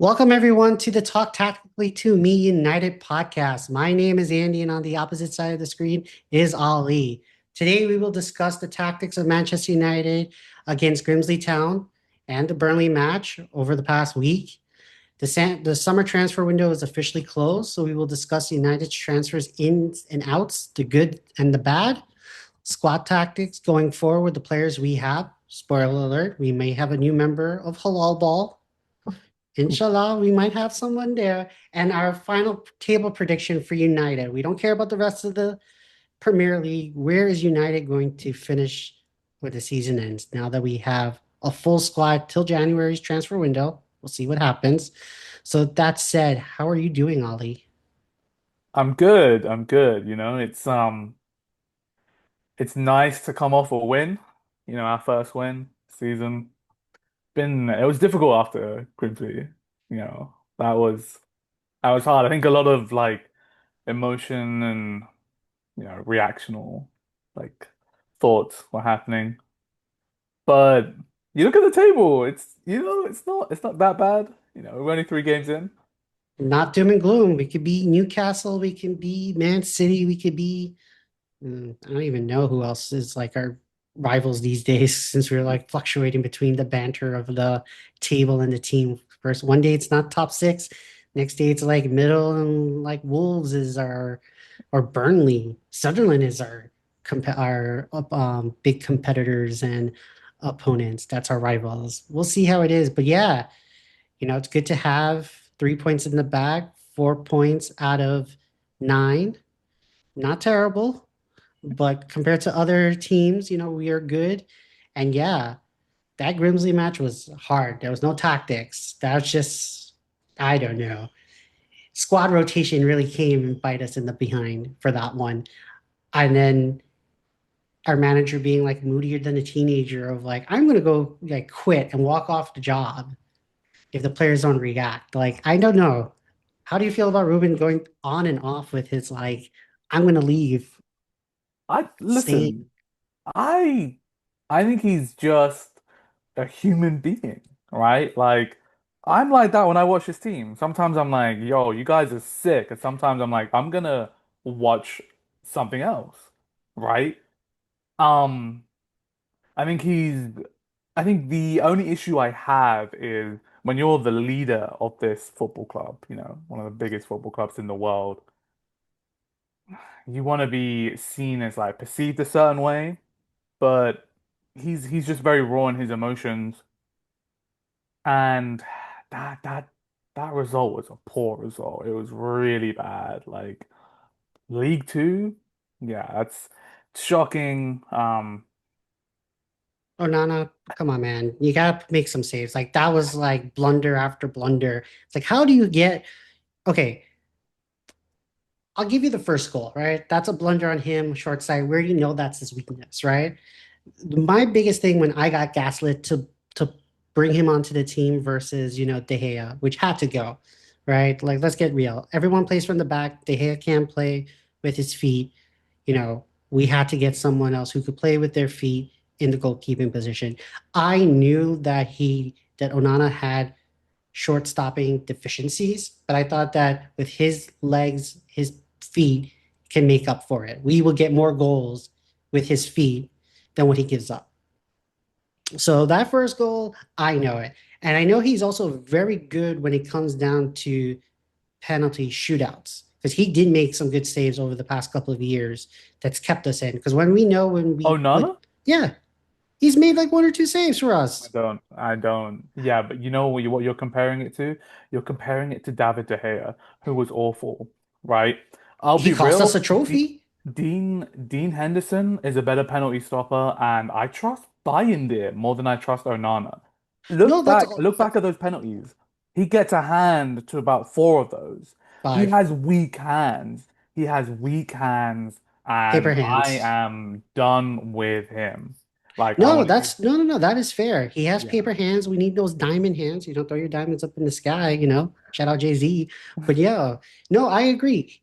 Welcome everyone to the Talk Tactically to Me United podcast. My name is Andy, and on the opposite side of the screen is Ali. Today we will discuss the tactics of Manchester United against Grimsley Town and the Burnley match over the past week. The summer transfer window is officially closed, so we will discuss United's transfers ins and outs, the good and the bad, squad tactics going forward with the players we have. Spoiler alert, we may have a new member of Halal Ball. Inshallah, we might have someone there. And our final table prediction for United. We don't care about the rest of the Premier League. Where is United going to finish when the season ends? Now that we have a full squad till January's transfer window, we'll see what happens. So that said, how are you doing, Ollie? I'm good. I'm good. It's nice to come off a win. Our first win season. Been it was difficult after Grimsley. That was hard. I think a lot of like emotion and reactional like thoughts were happening. But you look at the table, it's not that bad. We're only 3 games in. Not doom and gloom. We could be Newcastle. We can be Man City. We could be I don't even know who else is like our rivals these days since we're like fluctuating between the banter of the table and the team. First, one day it's not top six, next day it's like middle, and like Wolves is our or Burnley, Sunderland is our big competitors and opponents. That's our rivals. We'll see how it is, but yeah, it's good to have 3 points in the bag, 4 points out of nine. Not terrible, but compared to other teams, we are good. And yeah, that Grimsley match was hard. There was no tactics. That was just, I don't know. Squad rotation really came and bite us in the behind for that one. And then our manager being like moodier than a teenager of like, I'm gonna go like quit and walk off the job if the players don't react. Like, I don't know. How do you feel about Ruben going on and off with his like, I'm gonna leave, I listen. staying? I I think he's just a human being, right? Like I'm like that when I watch his team. Sometimes I'm like, yo, you guys are sick. And sometimes I'm like, I'm gonna watch something else, right? Um, I think he's I think the only issue I have is when you're the leader of this football club, one of the biggest football clubs in the world, you want to be seen as like perceived a certain way, but he's just very raw in his emotions. And that that that result was a poor result. It was really bad. Like League Two, yeah, that's shocking. Oh, Nana, come on, man. You gotta make some saves. Like that was like blunder after blunder. It's like, how do you get okay? I'll give you the first goal, right? That's a blunder on him, short side. Where do you know that's his weakness, right? My biggest thing when I got gaslit to bring him onto the team versus De Gea, which had to go, right? Like let's get real. Everyone plays from the back. De Gea can't play with his feet. We had to get someone else who could play with their feet in the goalkeeping position. I knew that Onana had short stopping deficiencies, but I thought that with his legs, his feet can make up for it. We will get more goals with his feet than what he gives up. So that first goal, I know it. And I know he's also very good when it comes down to penalty shootouts because he did make some good saves over the past couple of years that's kept us in. Because when Oh, we put, Nana? yeah, he's made like one or two saves for us. I don't. Yeah, but you know what you're comparing it to? You're comparing it to David De Gea, who was awful, right? I'll He be cost us real. a trophy. Dean Henderson is a better penalty stopper, and I trust Bayern there more than I trust Onana. No, that's Look back at those penalties. He gets a hand to about four of those. He five has weak hands. He has weak hands, paper and I hands. am done with him. Like I No, want to give. that's no, no, no. That is fair. He has Yeah. paper hands. We need those diamond hands. You don't throw your diamonds up in the sky. Shout out Jay-Z. But yeah, no, I agree.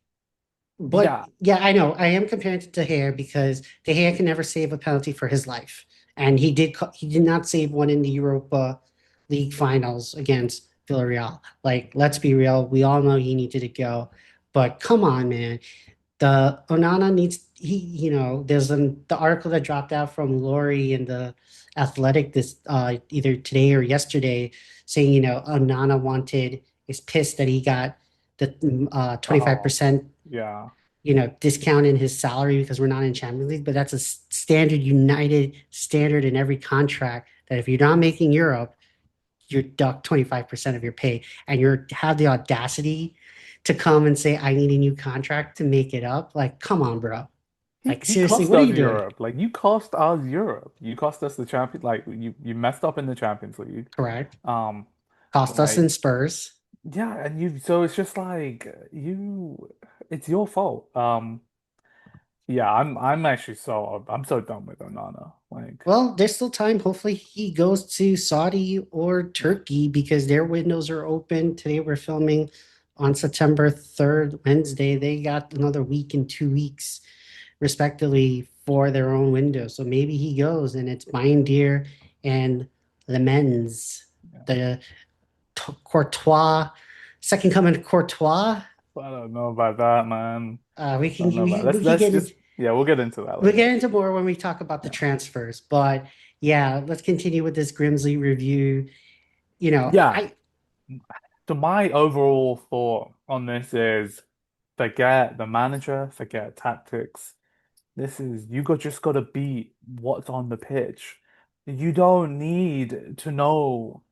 But Yeah. yeah, I know I am comparing to De Gea because De Gea can never save a penalty for his life, and he did not save one in the Europa League finals against Villarreal. Like, let's be real. We all know he needed to go, but come on, man. The Onana needs there's the article that dropped out from Lori in the Athletic this either today or yesterday saying, Onana is pissed that he got the Oh, 25% yeah. discount in his salary because we're not in Champions League, but that's a standard United standard in every contract that if you're not making Europe, you're ducked 25% of your pay and you have the audacity to come and say, I need a new contract to make it up. Like, come on, bro. Like, He seriously, cost what are us you doing? Europe. Like you cost us Europe. You cost us the champion. Like you messed up in the Champions League. Correct. Um, Cost us in like Spurs. yeah, and you. So it's just like you. It's your fault. Yeah, I'm actually I'm so done with Onana. Like Well, there's still time. Hopefully, he goes to Saudi or yeah, Turkey because their windows are open. Today, we're filming on September 3rd, Wednesday. They got another week and 2 weeks, respectively, for their own window. So maybe he goes and it's Bindier and Lemens, yeah. the Courtois, second coming to Courtois. I don't know about that, man. We I can don't know about. we can Let's get just it. yeah, we'll get into that We'll later. get into more when we talk about the Yeah. transfers. But yeah, let's continue with this Grimsley review. Yeah. I So my overall thought on this is forget the manager, forget tactics. This is just got to beat what's on the pitch. You don't need to know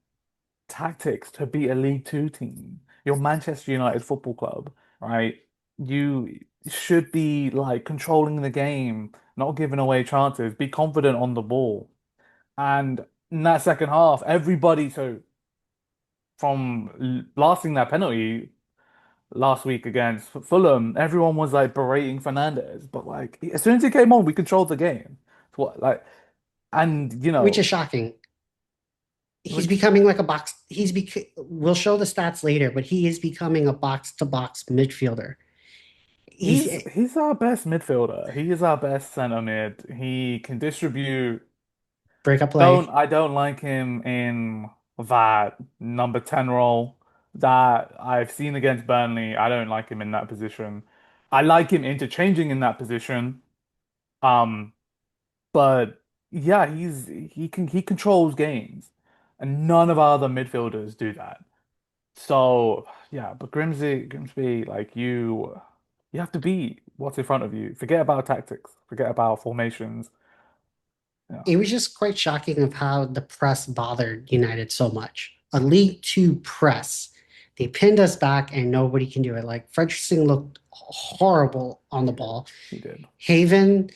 tactics to beat a League Two team. You're Manchester United Football Club, right? You should be like controlling the game, not giving away chances. Be confident on the ball. And in that second half, everybody, so from lasting that penalty last week against Fulham, everyone was like berating Fernandez. But like as soon as he came on, we controlled the game. What like and Which is shocking. He's which becoming like a box. We'll show the stats later, but he is becoming a box to box midfielder. He's he's our best midfielder. He is our best centre mid. He can distribute. break up Don't play. I don't like him in that number 10 role that I've seen against Burnley. I don't like him in that position. I like him interchanging in that position. Um, but yeah, he controls games, and none of our other midfielders do that. So yeah, but Grimsby, like you have to beat what's in front of you. Forget about tactics. Forget about formations. Yeah, It was just quite shocking of how the press bothered United so much. A League Two press. They pinned us back and nobody can do it. Like Fredrickson looked horrible on the he did. ball. He did. Haven,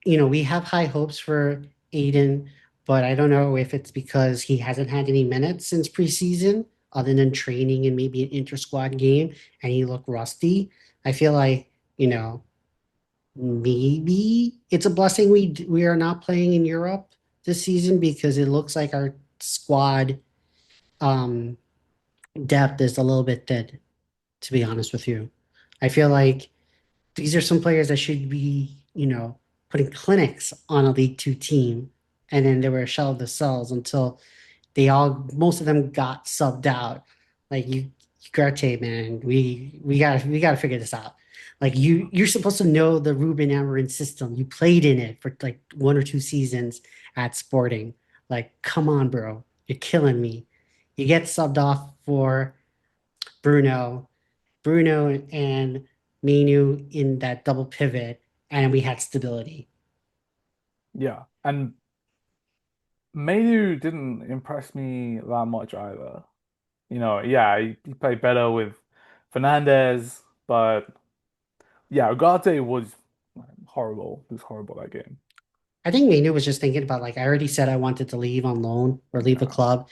we have high hopes for Aiden, but I don't know if it's because he hasn't had any minutes since preseason, other than training and maybe an inter-squad game, and he looked rusty. I feel like, maybe it's a blessing we are not playing in Europe this season because it looks like our squad um, depth is a little bit dead, to be honest with you. I feel like these are some players that should be, putting clinics on a League Two team, and then they were a shell of themselves until most of them got subbed out. Like Ugarte, man, we gotta figure this out. Like you're supposed to know the Ruben Amorim system. You played in it for like 1 or 2 seasons at Sporting. Like, come on, bro, you're killing me. You get subbed off for Bruno, Bruno and Menu in that double pivot, and we had stability. Yeah, and Mainu didn't impress me that much either. Yeah, he played better with Fernandez, but yeah, Ugarte was horrible. He was horrible that game. I think Menu was just thinking about like I already said I wanted to leave on loan or leave the Yeah. club.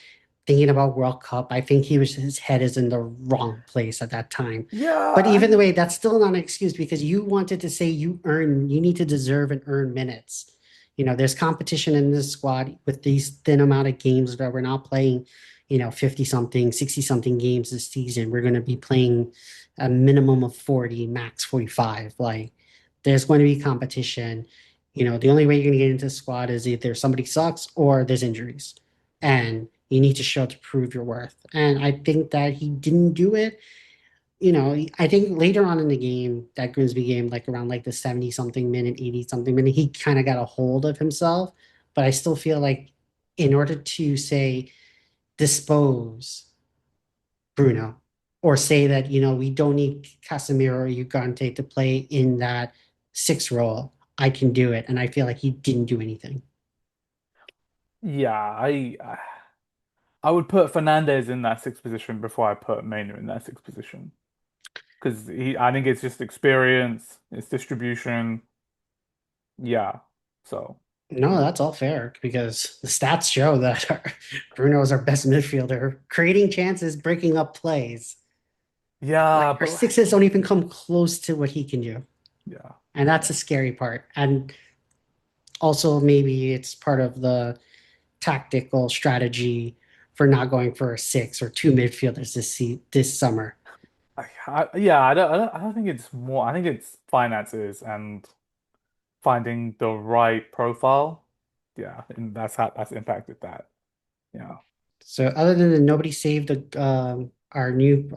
Thinking about World Cup, I think his head is in the wrong place at that time. But Yeah, even the and way, that's still not an excuse because you wanted to say you need to deserve and earn minutes. There's competition in this squad with these thin amount of games that we're not playing, 50 something, 60 something games this season. We're going to be playing a minimum of 40, max 45. Like there's going to be competition. The only way you're going to get into the squad is either somebody sucks or there's injuries. And You need to show to prove your worth. And I think that he didn't do it. I think later on in the game, that Grimsby game, like around like the 70 something minute, 80 something minute, he kind of got a hold of himself. But I still feel like in order to say dispose Bruno or say that, we don't need Casemiro or Ugarte to play in that six role, I can do it. And I feel like he didn't do anything. Yeah, I would put Fernandez in that sixth position before I put Mainu in that sixth position because I think it's just experience, it's distribution. Yeah, so No, that's all fair because the stats show that Bruno is our best midfielder, creating chances, breaking up plays. Like yeah, our but sixes don't even come close to what he can do. yeah, And that's yeah, the scary part. And also maybe it's part of the tactical strategy for not going for a six or two midfielders this summer. yeah. I don't think it's more. I think it's finances and finding the right profile. Yeah, and that's impacted that. Yeah. So other than the nobody saved our new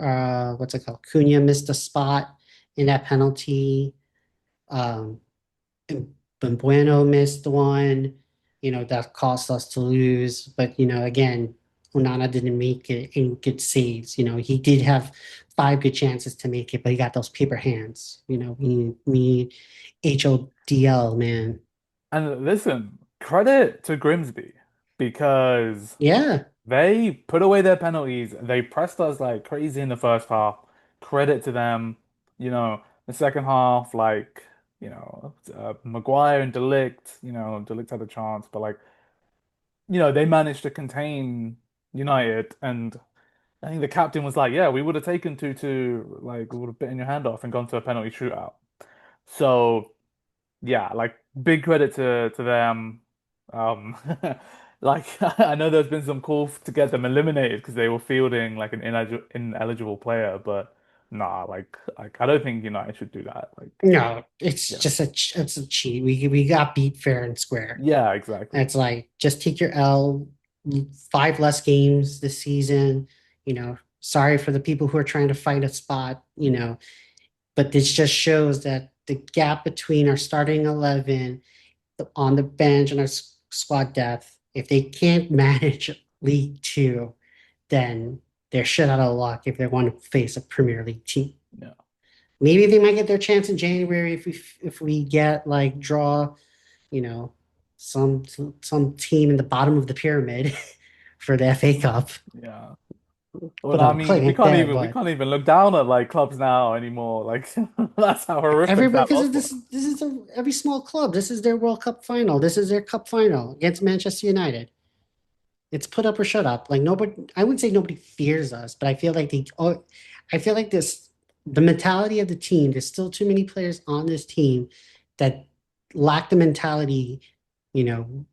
what's it called? Cunha missed a spot in that penalty. Um, Bueno missed one, that cost us to lose. But, again, Onana didn't make it in good saves. He did have five good chances to make it, but he got those paper hands. We need HODL, man. And listen, credit to Grimsby because Yeah. they put away their penalties. They pressed us like crazy in the first half. Credit to them. The second half, like, Maguire and Delict, Delict had a chance, but like, they managed to contain United. And I think the captain was like, yeah, we would have taken 2-2, like, we would have bitten your hand off and gone to a penalty shootout. So, yeah, like big credit to them. Um, like I know there's been some calls to get them eliminated because they were fielding like an ineligible player, but nah, like I don't think United should do that. Like, No, it's yeah, just it's a cheat. We got beat fair and square. yeah, exactly. It's like just take your L, five less games this season. Sorry for the people who are trying to fight a spot. But this just shows that the gap between our starting 11 on the bench and our squad depth, if they can't manage League Two, then they're shit out of luck if they want to face a Premier League team. Yeah, Maybe they might get their chance in January if we get like draw, you know, some some team in the bottom of the pyramid for the FA Cup. yeah. Well, Put I a mean, clinic there, we but can't even look down at like clubs now anymore. Like that's how horrific everybody that because loss this was. this is every small club. This is their World Cup final. This is their cup final against Manchester United. It's put up or shut up. Like nobody, I wouldn't say nobody fears us, but I feel like I feel like the mentality of the team. There's still too many players on this team that lack the mentality, you know,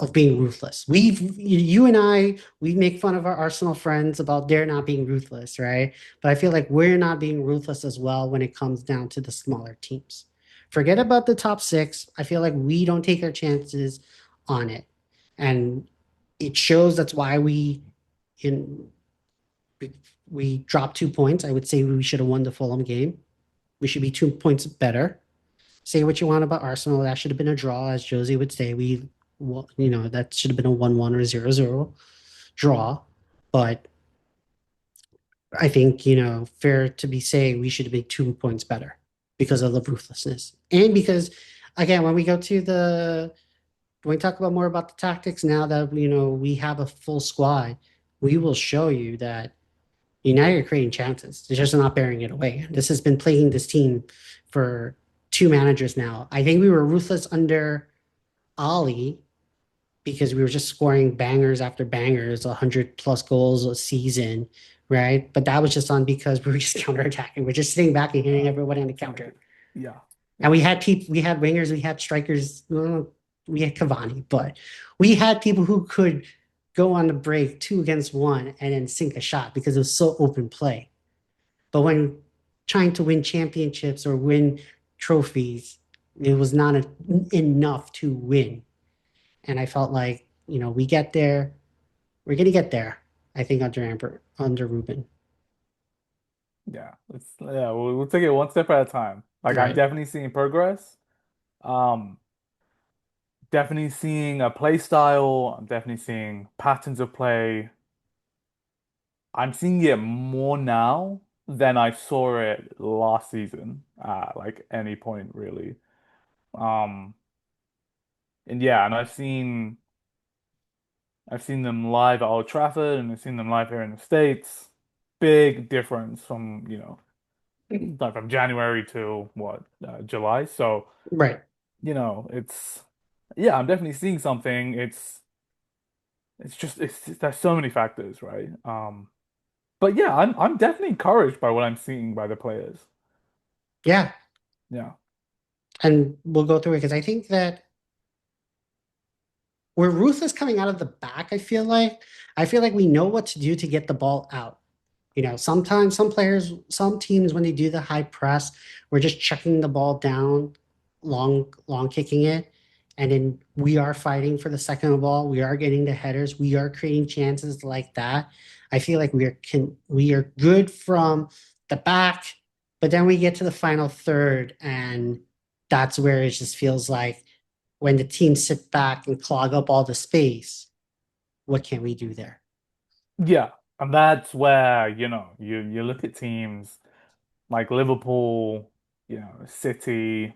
of being ruthless. You and we make fun of our Arsenal friends about their not being ruthless, right? But I feel like we're not being ruthless as well when it comes down to the smaller teams. Forget about the top six. I feel like we don't take our chances on it. And it shows that's why in we dropped 2 points. I would say we should have won the Fulham game. We should be 2 points better. Say what you want about Arsenal. That should have been a draw, as Josie would say. That should have been a 1-1 or 0-0 draw. But I think, fair to be saying we should have been 2 points better because of the ruthlessness. And because, again, when we talk about more about the tactics now that, we have a full squad, we will show you that United are creating chances. They're just not bearing it away. This has been plaguing this team for two managers now. I think we were ruthless under Ali because we were just scoring bangers after bangers, 100 plus goals a season, right? But that was just on because we were just counterattacking. We're just sitting back and hitting Uh, everybody on the counter. yeah, And yeah, we had wingers, we had strikers, we had Cavani, but we had people who could go on the break 2 against 1 and then sink a shot because it was so open play. But when trying to win championships or win trophies, it was not enough to win. And I felt like, we get there. We're gonna get there, I think, under Ruben. Yeah, we'll take it one step at a time. Like I'm Right. definitely seeing progress. Um, definitely seeing a play style. I'm definitely seeing patterns of play. I'm seeing it more now than I saw it last season at like any point really. Um, and yeah, and I've seen them live at Old Trafford and I've seen them live here in the States. Big difference from, like from January to what, July. So, Right. yeah, I'm definitely seeing something. It's just there's so many factors, right? But yeah, I'm definitely encouraged by what I'm seeing by the players. Yeah. Yeah. And we'll go through it because I think that where Ruth is coming out of the back, I feel like we know what to do to get the ball out. Sometimes some players, some teams, when they do the high press, we're just chucking the ball down, long kicking it. And then we are fighting for the second ball. We are getting the headers. We are creating chances like that. I feel like we are good from the back, but then we get to the final third, and that's where it just feels like when the teams sit back and clog up all the space, what can we do there? Yeah. And that's where, you look at teams like Liverpool, City,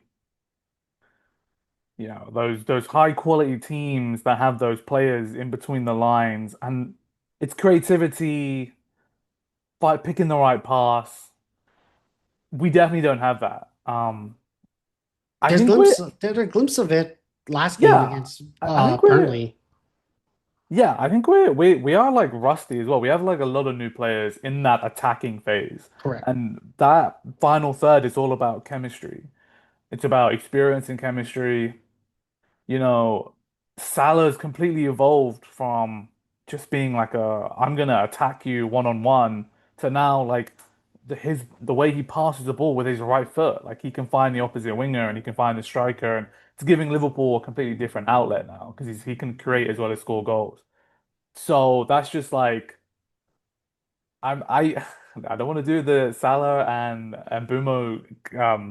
those high quality teams that have those players in between the lines and it's creativity, by picking the right pass. We definitely don't have that. I think we're There's a glimpse of it last game yeah, against I think we're Burnley. yeah, I think we are like rusty as well. We have like a lot of new players in that attacking phase. Correct. And that final third is all about chemistry. It's about experience and chemistry. You know, Salah's completely evolved from just being like I'm gonna attack you one on one to now like the way he passes the ball with his right foot, like he can find the opposite winger and he can find the striker, and it's giving Liverpool a completely different outlet now because he can create as well as score goals. So that's just like I I don't want to do the Salah and Bumo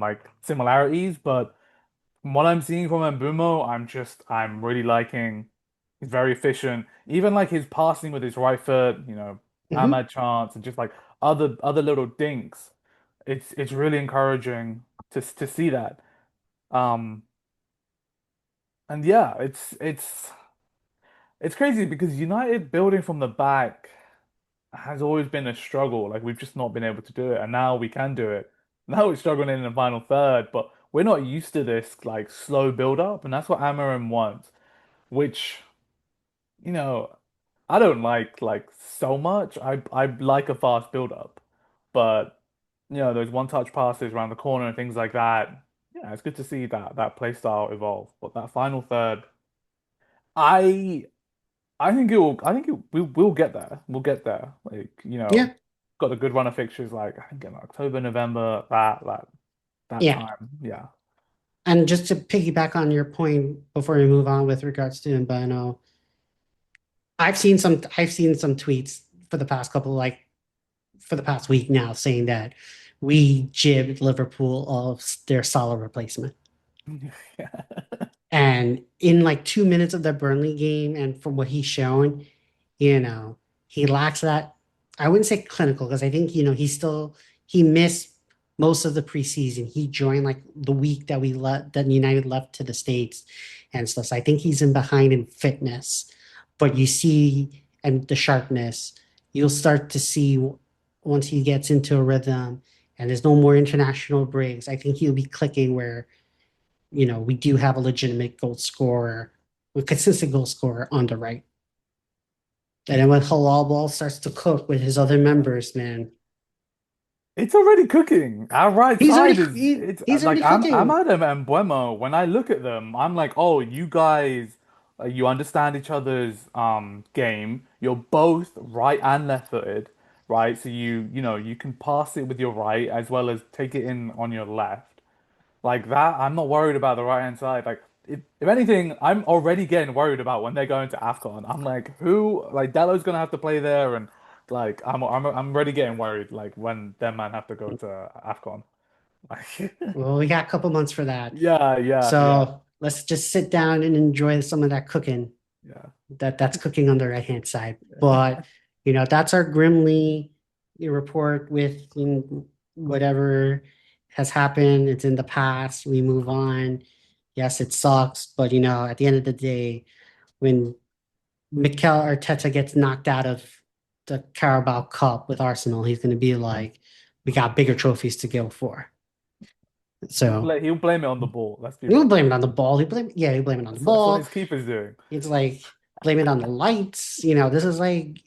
like similarities, but from what I'm seeing from Mbumo, I'm really liking. He's very efficient. Even like his passing with his right foot, Hmm. Ahmad chance and just like other little dinks. It's really encouraging to see that. Um and yeah, it's crazy because United building from the back has always been a struggle. Like we've just not been able to do it, and now we can do it. Now we're struggling in the final third, but we're not used to this like slow build up, and that's what Amarim wants. Which, you know, I don't like so much. I like a fast build up, but those one touch passes around the corner and things like that. Yeah, it's good to see that play style evolve. But that final third, I I think we'll get there. We'll get there. Like, Yeah. got a good run of fixtures like I think in October, November, that Yeah. time. Yeah. And just to piggyback on your point before we move on with regards to Mbano, I've seen some tweets for the past couple like for the past week now saying that we jibbed Liverpool of their Salah replacement. Yeah. And in like 2 minutes of the Burnley game, and from what he's shown, you know, he lacks that. I wouldn't say clinical because I think, he missed most of the preseason. He joined like the week that United left to the States and stuff. So I think he's in behind in fitness. But you see, and the sharpness, you'll start to see once he gets into a rhythm and there's no more international breaks. I think he'll be clicking where we do have a legitimate goal scorer, a consistent goal scorer on the right. And then when Halal Ball starts to cook with his other members, man, It's already cooking. Our right side is it's he's like already cooking. Ahmad and Mbuemo. When I look at them, I'm like, oh, you guys, you understand each other's game. You're both right and left footed, right? So you can pass it with your right as well as take it in on your left. Like that, I'm not worried about the right hand side. Like if anything, I'm already getting worried about when they're going to AFCON. I'm like, who like Dalot's gonna have to play there, and like I'm already getting worried like when them man have to go to AFCON. Like, Well, we got a couple months for that. yeah, yeah, yeah, So let's just sit down and enjoy some of that cooking. yeah. That's cooking on the right hand side. But that's our Grimley report with whatever has happened. It's in the past. We move on. Yes, it sucks, but at the end of the day, when Mikel Arteta gets knocked out of the Carabao Cup with Arsenal, he's going to be like, "We got bigger trophies to go for." So He'll blame it on the ball. Let's be he'll real. blame it on the ball. He'll blame it on the That's what ball. his keeper's doing. It's like blame it on the lights. This is like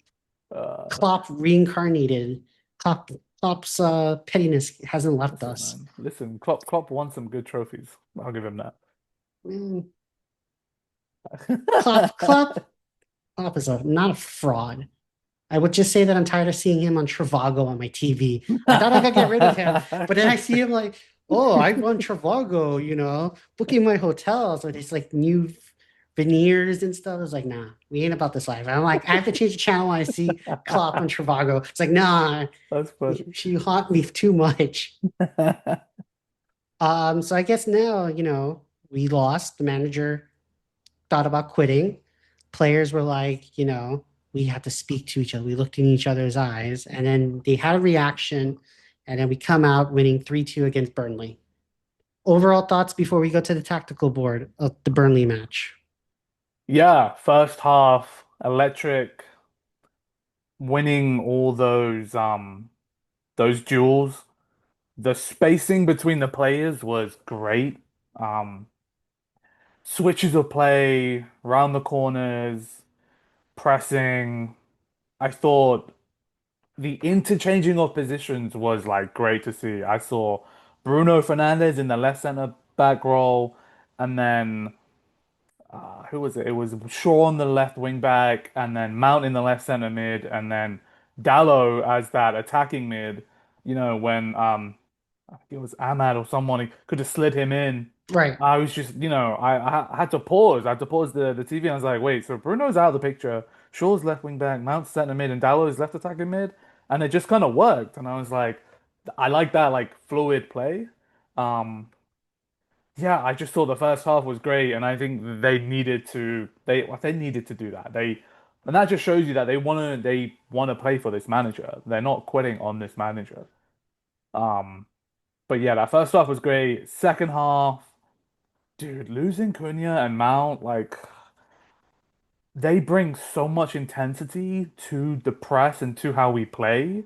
Uh, Klopp reincarnated. Klopp, Klopp's pettiness hasn't left listen, us. man. Listen, Klopp won some good trophies. I'll give him that. Mm, Klopp, Klopp, Klopp is not a fraud. I would just say that I'm tired of seeing him on Trivago on my TV. I thought I could get rid of him, but then I see him like, oh, I run Trivago, booking my hotels with these like new veneers and stuff. I was like, nah, we ain't about this life. I'm like, I have to change the channel when I see Klopp on Trivago. It's like, nah, That's funny. she haunt me too much. So I guess now, we lost. The manager thought about quitting. Players were like, we have to speak to each other. We looked in each other's eyes, and then they had a reaction, and then we come out winning 3-2 against Burnley. Overall thoughts before we go to the tactical board of the Burnley match. Yeah, first half, electric, winning all those duels. The spacing between the players was great. Um, Switches of play, round the corners, pressing. I thought the interchanging of positions was like great to see. I saw Bruno Fernandes in the left center back role, and then who was it? It was Shaw on the left wing back, and then Mount in the left center mid, and then Dallo as that attacking mid. When I think it was Ahmad or someone, he could have slid him in. Right. I was just, I had to pause. I had to pause the TV. And I was like, wait, so Bruno's out of the picture. Shaw's left wing back, Mount's center mid, and Dallo's left attacking mid, and it just kind of worked. And I was like, I like that like fluid play. Um, yeah, I just thought the first half was great, and I think they needed to do that. And that just shows you that they wanna play for this manager. They're not quitting on this manager. Um, but yeah, that first half was great. Second half, dude, losing Cunha and Mount, like they bring so much intensity to the press and to how we play.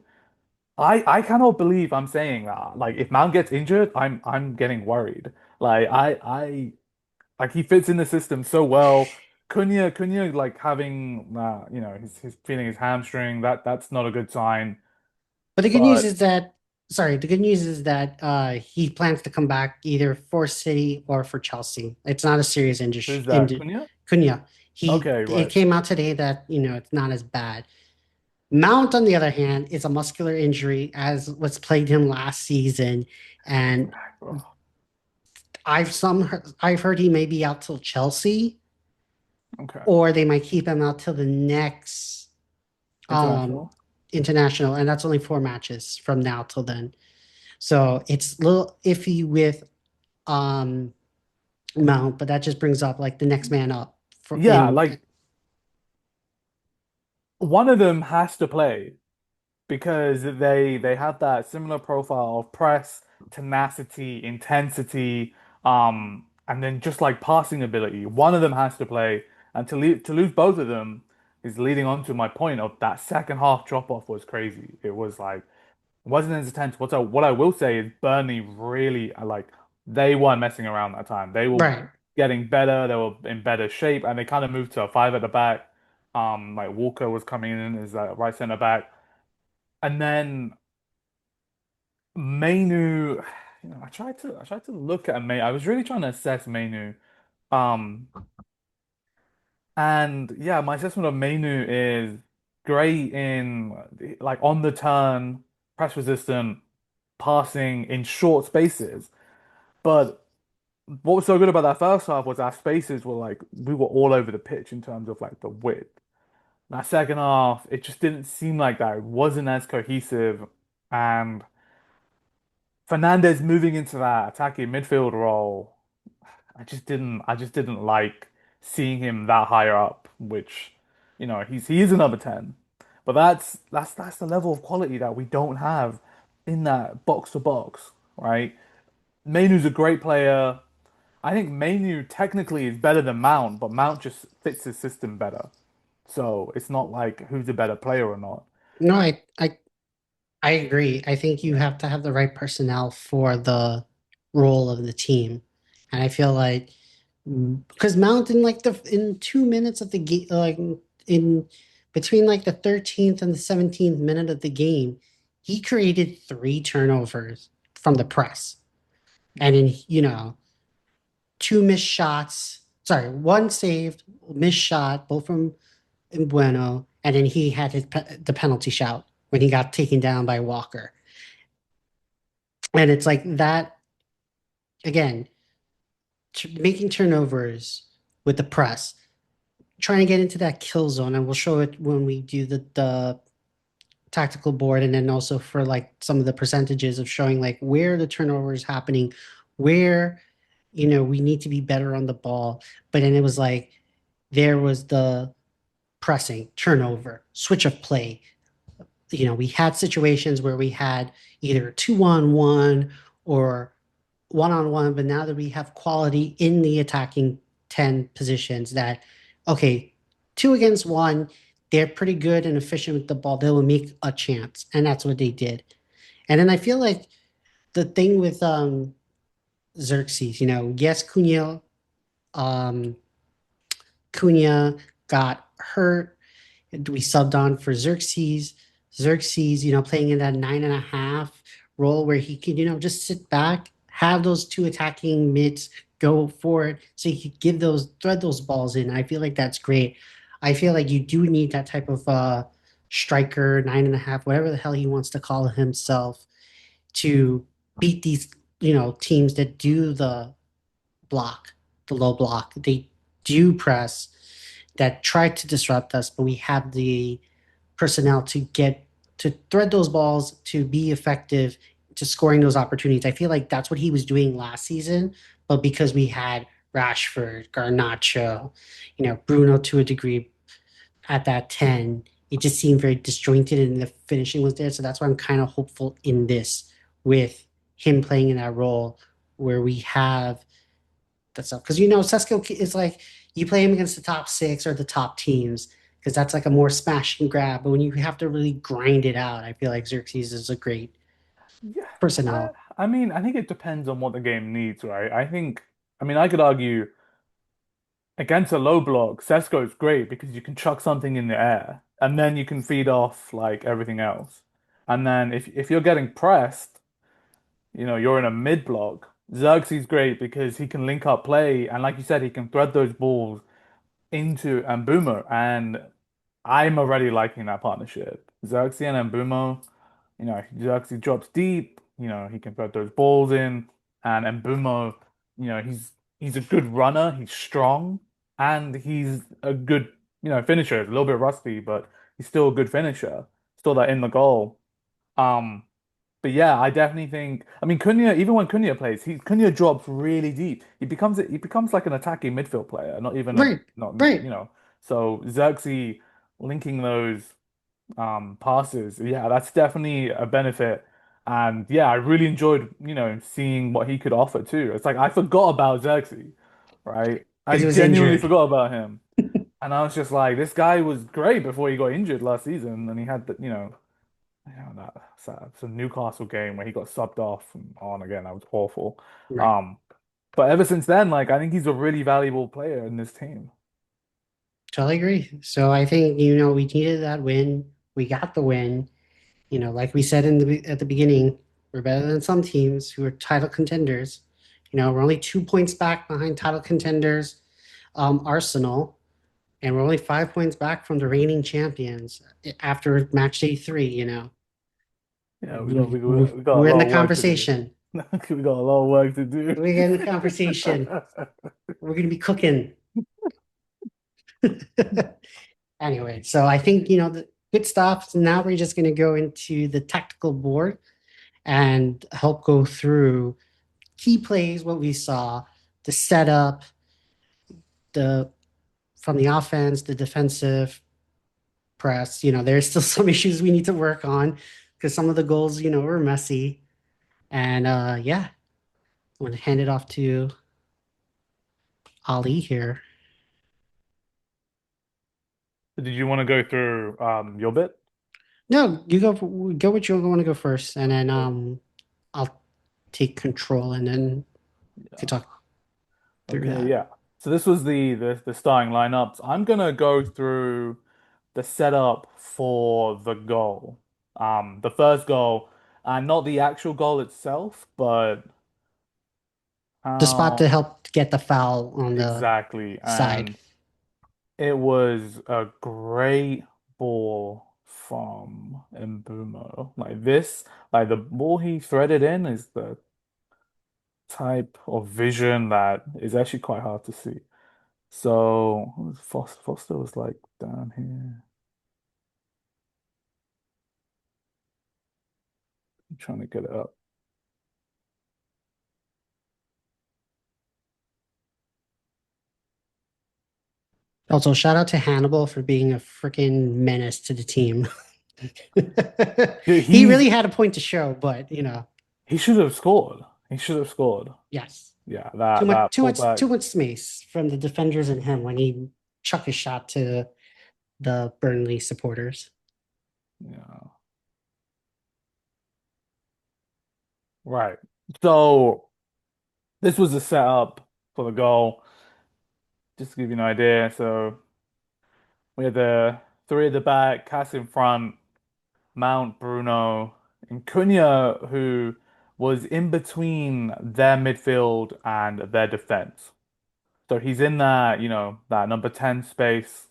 I cannot believe I'm saying that. Like if Mount gets injured, I'm getting worried. Like I Like he fits in the system so well. Cunha, like having, his feeling his hamstring. That's not a good sign. But the good news But is that, sorry, the good news is that he plans to come back either for City or for Chelsea. It's not a serious who's that? injury. Cunha? Cunha. Okay, It right. came out today that, it's not as bad. Mount, on the other hand, is a muscular injury, as what's plagued him last season, and Oh, I've heard he may be out till Chelsea, okay. or they might keep him out till the next um International. international, and that's only 4 matches from now till then. So it's a little iffy with um Mount, but that just brings up like the next man up for Yeah, in like one of them has to play because they have that similar profile of press, tenacity, intensity, and then just like passing ability. One of them has to play, and to lose both of them is leading on to my point of that second half drop off was crazy. It was like it wasn't as intense. What I will say is Burnley really like they weren't messing around that time. They were right. getting better. They were in better shape, and they kind of moved to a five at the back. Like Walker was coming in as a right center back. And then Mainu, I tried to look at Mainu. I was really trying to assess Mainu. Um, and yeah, my assessment of Mainu is great in like on the turn, press resistant, passing in short spaces. But what was so good about that first half was our spaces were like we were all over the pitch in terms of like the width. That second half, it just didn't seem like that. It wasn't as cohesive, and Fernandez moving into that attacking midfield role, I just didn't like seeing him that higher up, which, he is a number 10. But that's the level of quality that we don't have in that box to box, right? Mainu's a great player. I think Mainu technically is better than Mount, but Mount just fits his system better. So it's not like who's a better player or not. No, I agree. I think you have to have the right personnel for the role of the team. And I feel like because Mount in like the in 2 minutes of the game, like in between like the 13th and the 17th minute of the game, he created three turnovers from the press. And in, two missed shots. Sorry, one saved, missed shot, both from Bueno, and then he had the penalty shout when he got taken down by Walker. And it's like that again, making turnovers with the press, trying to get into that kill zone, and we'll show it when we do the tactical board, and then also for like some of the percentages of showing like where the turnover is happening, where we need to be better on the ball. But then it was like there was the pressing, turnover, switch of play. We had situations where we had either 2-on-1 or 1-on-1, but now that we have quality in the attacking 10 positions that, okay, 2 against 1, they're pretty good and efficient with the ball. They will make a chance. And that's what they did. And then I feel like the thing with Xerxes, yes, um, Cunha got hurt. We subbed on for Xerxes. Xerxes, playing in that 9.5 role where he could, just sit back, have those two attacking mids go for it, so he could thread those balls in. I feel like that's great. I feel like you do need that type of striker, 9.5, whatever the hell he wants to call himself, to beat these, teams that do the low block. They do press that try to disrupt us, but we have the personnel to thread those balls, to be effective, to scoring those opportunities. I feel like that's what he was doing last season, but because we had Rashford, Garnacho, Bruno to a degree at that 10, it just seemed very disjointed and the finishing was there. So that's why I'm kind of hopeful in this with him playing in that role where we have that stuff. Because Sesko is like you play him against the top six or the top teams because that's like a more smash and grab. But when you have to really grind it out, I feel like Xerxes is a great Yeah, I, personnel. I mean, I think it depends on what the game needs, right? I could argue against a low block, Sesko is great because you can chuck something in the air and then you can feed off like everything else. And then if you're getting pressed, you're in a mid block. Xerxes great because he can link up play and like you said, he can thread those balls into Mbumo, and I'm already liking that partnership. Xerxes and Mbumo, Xerxes drops deep, he can put those balls in, and Mbumo, he's a good runner, he's strong, and he's a good, finisher. A little bit rusty, but he's still a good finisher. Still that in the goal. Um, but yeah, I definitely think. I mean, Cunha. Even when Cunha plays, Cunha drops really deep. He becomes like an attacking midfield player, not even a Right, not right. So Xerxes linking those passes, yeah, that's definitely a benefit. And yeah, I really enjoyed seeing what he could offer too. It's like I forgot about Xerxes, right? I Because he was genuinely injured. forgot about him, and I was just like, this guy was great before he got injured last season, and he had that Newcastle game where he got subbed off and on again. That was awful. Right. Um, but ever since then, like I think he's a really valuable player in this team. Totally agree. So I think, we needed that win. We got the win. Like we said at the beginning, we're better than some teams who are title contenders. We're only 2 points back behind title contenders, Arsenal, and we're only 5 points back from the reigning champions after match day 3. Yeah, we got we got, We- we got a We're in lot the of work to do. conversation. We got a lot of work to do. We get in the conversation. We're gonna be cooking. Anyway, so I think the good stuff. So now we're just gonna go into the tactical board and help go through key plays, what we saw, the setup, the from the offense, the defensive press. There's still some issues we need to work on because some of the goals, were messy. And yeah, I'm gonna hand it off to Ali here. Did you want to go through your bit? No, you go what you want to go first, and then I'll take control, and then we can Yeah. talk through Okay, that. yeah. So this was the starting lineups. I'm gonna go through the setup for the goal. The first goal, and not the actual goal itself, but The spot to how help get the foul on the exactly. side. And it was a great ball from Mbumo. Like this, like the ball he threaded in is the type of vision that is actually quite hard to see. So what was Foster? Foster was like down here. I'm trying to get it up. Also, shout out to Hannibal for being a freaking menace to the team. Dude, He really had a point to show, but he should have scored. He should have scored. yes, Yeah, too much, that too much, pullback. too much space from the defenders and him when he chucked a shot to the Burnley supporters. Yeah, right. So this was the setup for the goal. Just to give you an idea. So we had the three at the back, Cass in front, Mount, Bruno, and Cunha, who was in between their midfield and their defense. So he's in that, that number 10 space,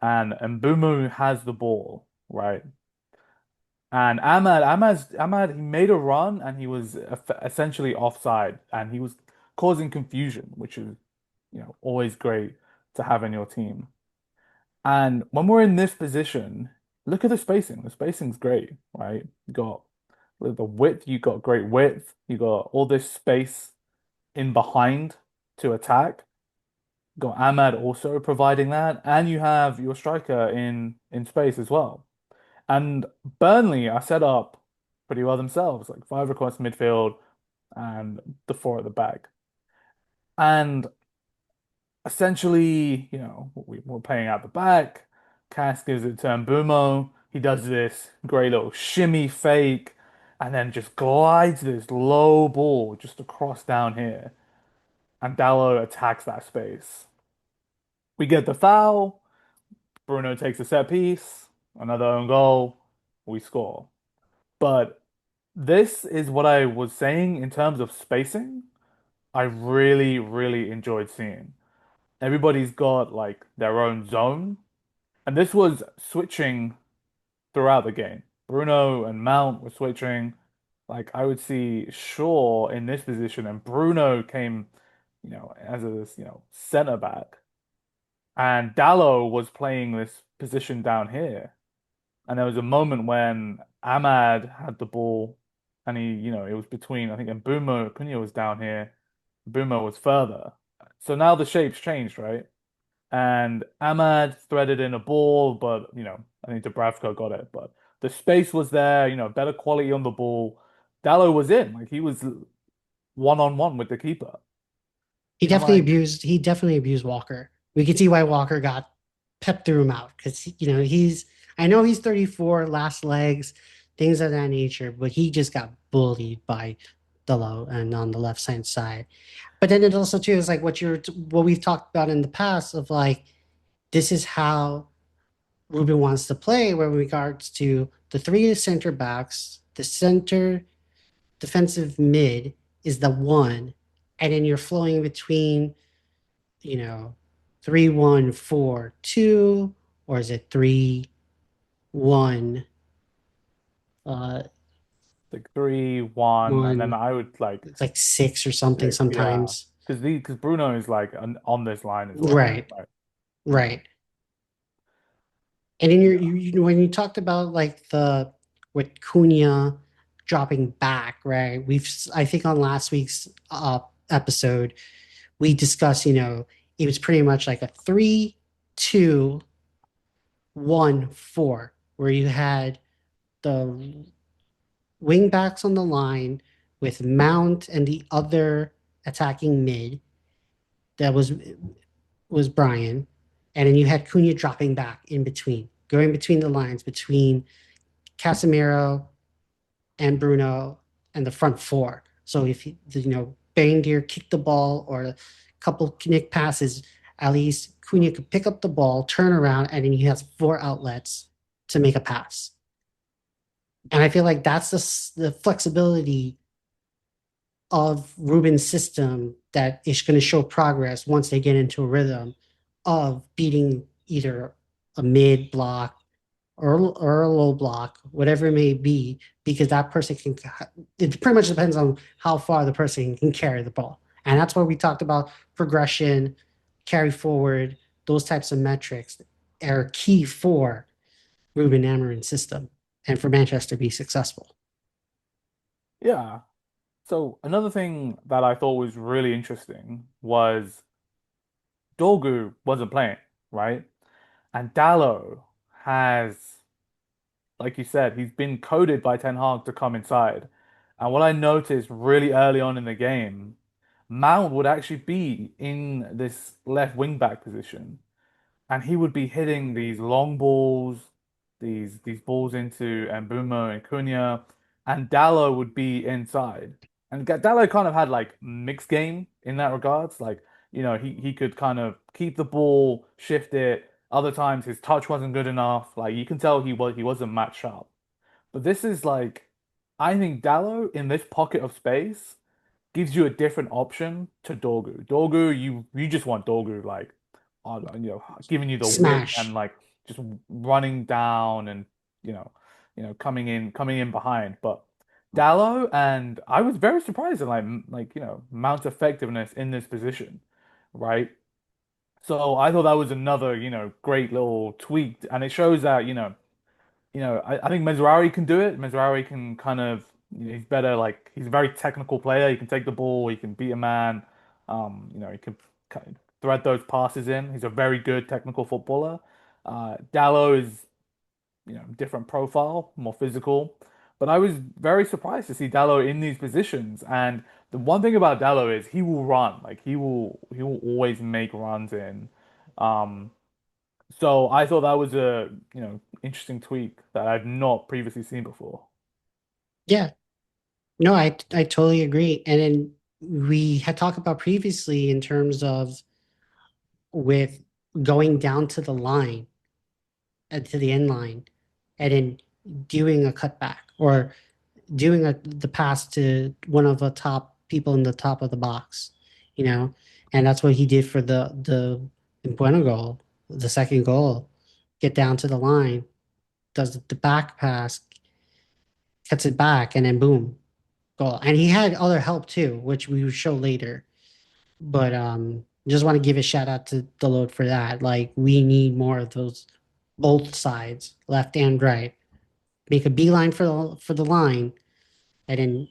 and Mbumu has the ball, right? And Ahmad, he made a run and he was essentially offside and he was causing confusion, which is, always great to have in your team. And when we're in this position, look at the spacing. The spacing's great, right? You got the width, you got great width, you got all this space in behind to attack. Got Ahmad also providing that, and you have your striker in space as well. And Burnley are set up pretty well themselves, like five across midfield and the four at the back. And essentially, we're playing out the back. Cass gives it to Mbumo. He does this great little shimmy fake and then just glides this low ball just across down here. And Dallo attacks that space. We get the foul. Bruno takes a set piece, another own goal, we score. But this is what I was saying in terms of spacing. I really, really enjoyed seeing. Everybody's got like their own zone, and this was switching throughout the game. Bruno and Mount were switching. Like I would see Shaw in this position, and Bruno came, as a center back, and Dallo was playing this position down here. And there was a moment when Ahmad had the ball and it was between, I think, and Mbeumo, Cunha was down here, Mbeumo was further. So now the shape's changed, right? And Ahmad threaded in a ball, but, I think Dubravka got it. But the space was there, better quality on the ball. Dallo was in, like he was one-on-one with the keeper. He And I'm definitely like, abused. He definitely abused Walker. We can see why Walker got Pep threw him out because he's. I know he's 34, last legs, things of that nature, but he just got bullied by Delo and on the left hand side. But then it also too is like what we've talked about in the past of like this is how Ruben wants to play, where in regards to the three center backs, the center defensive mid is the one, and then you're flowing between, you know, 3-1-4-2, or is it 3-1 uh like 3-1, and then One, I would like it's like six or something 6, yeah, sometimes. because Bruno is like on this line as well, Right, right? Yeah, right. And in your, yeah, when you talked about like the with Cunha dropping back, right? I think on last week's episode, we discussed, it was pretty much like a 3-2-1-4, where you had the wing backs on the line with Mount and the other attacking mid that was Brian, and then you had Cunha dropping back in between, going between the lines between Casemiro and Bruno and the front four. So if Bandier kicked the ball or a couple nick passes, at least Cunha could pick up the ball, turn around, and then he has four outlets to make a pass. And I feel like that's the flexibility of Ruben's system that is going to show progress once they get into a rhythm of beating either a mid block or a low block, whatever it may be, because that person can, it pretty much depends on how far the person can carry the ball. And that's why we talked about progression, carry forward, those types of metrics are key for Ruben Amorim's system and for Manchester to be successful. yeah. So another thing that I thought was really interesting was Dorgu wasn't playing, right? And Dallo has, like you said, he's been coded by Ten Hag to come inside. And what I noticed really early on in the game, Mount would actually be in this left wing back position, and he would be hitting these long balls, these balls into Mbumo and Cunha, and Dallo would be inside. And Dallo kind of had like mixed game in that regards. Like, he could kind of keep the ball, shift it. Other times his touch wasn't good enough. Like you can tell he wasn't match sharp. But this is like, I think Dallo in this pocket of space gives you a different option to Dorgu. Dorgu, you just want Dorgu like, giving you the width and Smash. like just running down and you know, coming in behind. But Dallo, and I was very surprised at Mount's effectiveness in this position, right? So I thought that was another, great little tweak, and it shows that, I think Mezraoui can do it. Mezraoui can kind of, he's better, like, he's a very technical player. He can take the ball, he can beat a man, he can kind of thread those passes in. He's a very good technical footballer. Dallo is, different profile, more physical. But I was very surprised to see Dallo in these positions. And the one thing about Dallo is he will run. Like he will always make runs in. Um, so I thought that was a, interesting tweak that I've not previously seen before. Yeah. No, I totally agree. And then we had talked about previously in terms of with going down to the line to the end line and then doing a cutback or doing the pass to one of the top people in the top of the box, you know, and that's what he did for the Bueno goal, the second goal. Get down to the line, does the back pass, cuts it back, and then boom, goal. And he had other help too, which we will show later. But just want to give a shout out to Deload for that. Like we need more of those, both sides, left and right. Make a beeline for the line, and then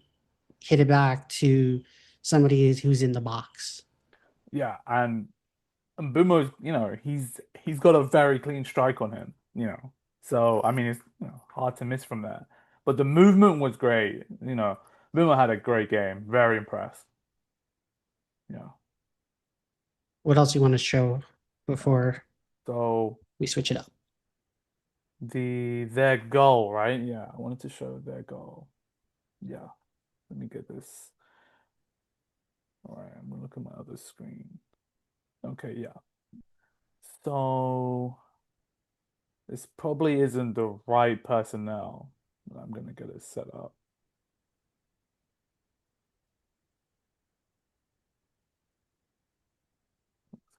hit it back to somebody who's in the box. Yeah, and Bumo's, he's got a very clean strike on him. So I mean it's hard to miss from there. But the movement was great. Bumo had a great game. Very impressed. Yeah. What else you want to show Yeah. before So we switch it up? their goal, right? Yeah, I wanted to show their goal. Yeah, let me get this. All right, I'm gonna look at my other screen. Okay, yeah. So this probably isn't the right personnel. But I'm gonna get it set up.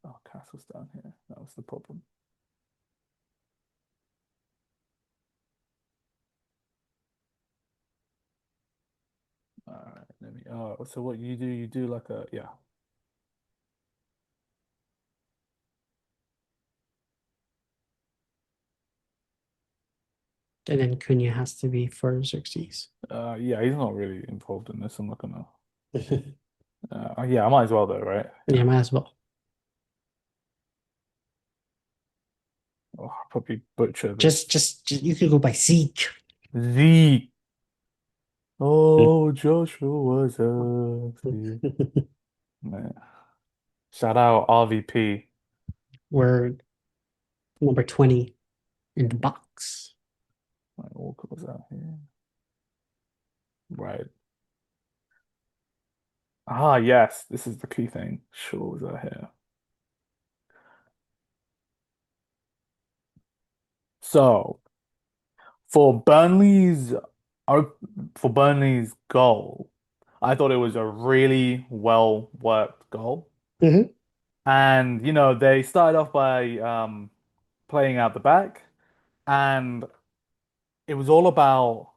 Oh, Castle's down here. That was the problem. So what you do like a yeah. And then Cunha has to be for Xerxes. Yeah, he's not really involved in this. I'm not gonna. Yeah, I might as well though, right? Yeah, Yeah. might as well. Oh, I'll probably butcher this. Just you could go by Zeke. Zeke. Oh, Joshua was a Zeke. Man. Shout out RVP. We're number 20 in the box. Like, Walker was out here. Right. Ah, yes, this is the key thing. Shaw was out here. So for Burnley's op- for Burnley's goal, I thought it was a really well worked goal. Hmm. And they started off by playing out the back, and it was all about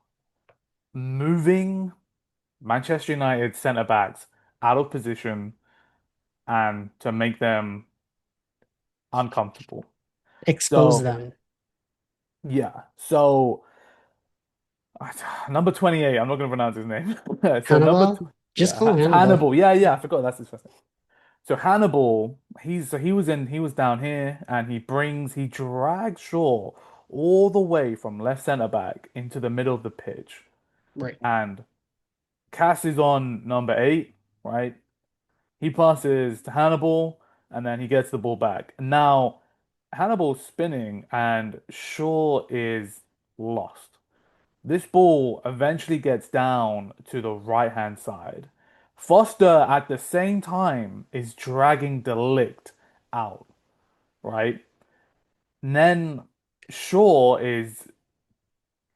moving Manchester United centre backs out of position and to make them uncomfortable. Expose So them. yeah, so number 28, I'm not going to pronounce his name. So Hannibal, just call him It's Hannibal. Hannibal. Yeah, I forgot that's his first name. So Hannibal, he was down here and he dragged Shaw all the way from left centre back into the middle of the pitch. Right. And Cass is on number 8, right? He passes to Hannibal and then he gets the ball back. Now Hannibal's spinning and Shaw is lost. This ball eventually gets down to the right-hand side. Foster at the same time is dragging Delict out, right? And then Shaw is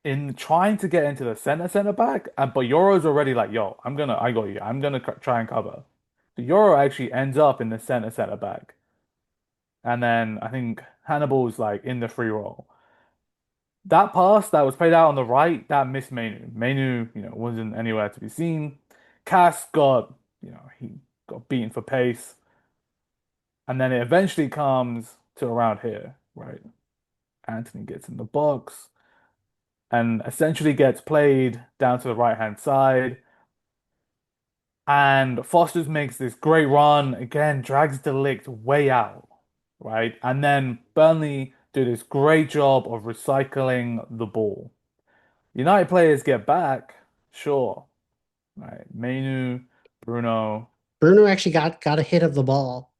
in trying to get into the center back, but Yoro's already like, yo, I got you. I'm gonna try and cover. So Yoro actually ends up in the center back, and then I think Hannibal's like in the free roll. That pass that was played out on the right, that missed Mainu. Mainu, wasn't anywhere to be seen. Cass he got beaten for pace. And then it eventually comes to around here, right? Anthony gets in the box and essentially gets played down to the right-hand side. And Foster's makes this great run, again, drags Delict way out, right? And then Burnley do this great job of recycling the ball. United players get back, sure. Right. Menu, Bruno. Bruno actually got a hit of the ball.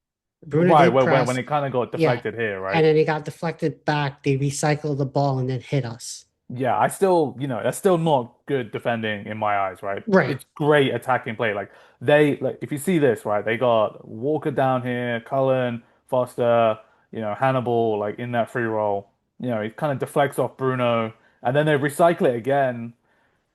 Bruno Right, did when press, it kind of got yeah, deflected here, and right? then he got deflected back. They recycled the ball and then hit us. Yeah, I still, that's still not good defending in my eyes, right? Right. It's great attacking play. Like if you see this, right, they got Walker down here, Cullen, Foster, Hannibal, like in that free roll. It kind of deflects off Bruno, and then they recycle it again.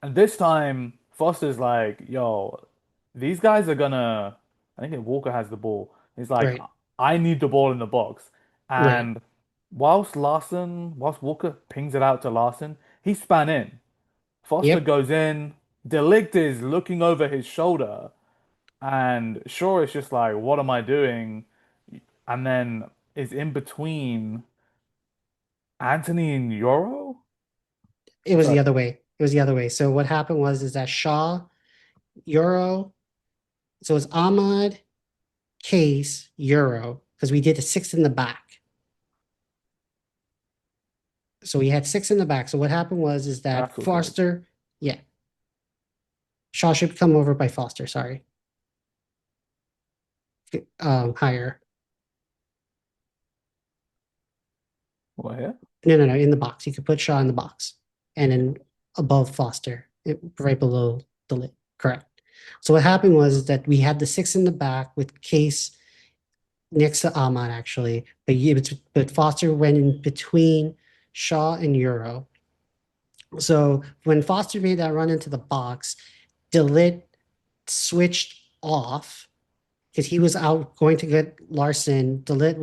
And this time, Foster's like, yo, these guys are gonna. I think Walker has the ball. He's like, Right. I need the ball in the box. Right. And whilst Walker pings it out to Larson, he span in. Foster Yep. goes in. Delict is looking over his shoulder. And Shaw is just like, what am I doing? And then is in between Anthony and Yoro? It was the Sorry. other way. It was the other way. So what happened was is that Shaw, Euro, so it's Ahmad, Case, Euro, because we did a six in the back. So we had six in the back. So what happened was is that That's what's up. Foster, yeah, Shaw should come over by Foster. Sorry, higher. What here? No, in the box. You could put Shaw in the box, and then above Foster, right below the lid. Correct. So what happened was that we had the six in the back with Case next to Ahmad actually, but Foster went in between Shaw and Euro. So when Foster made that run into the box, Delit switched off because he was out going to get Larson. Delit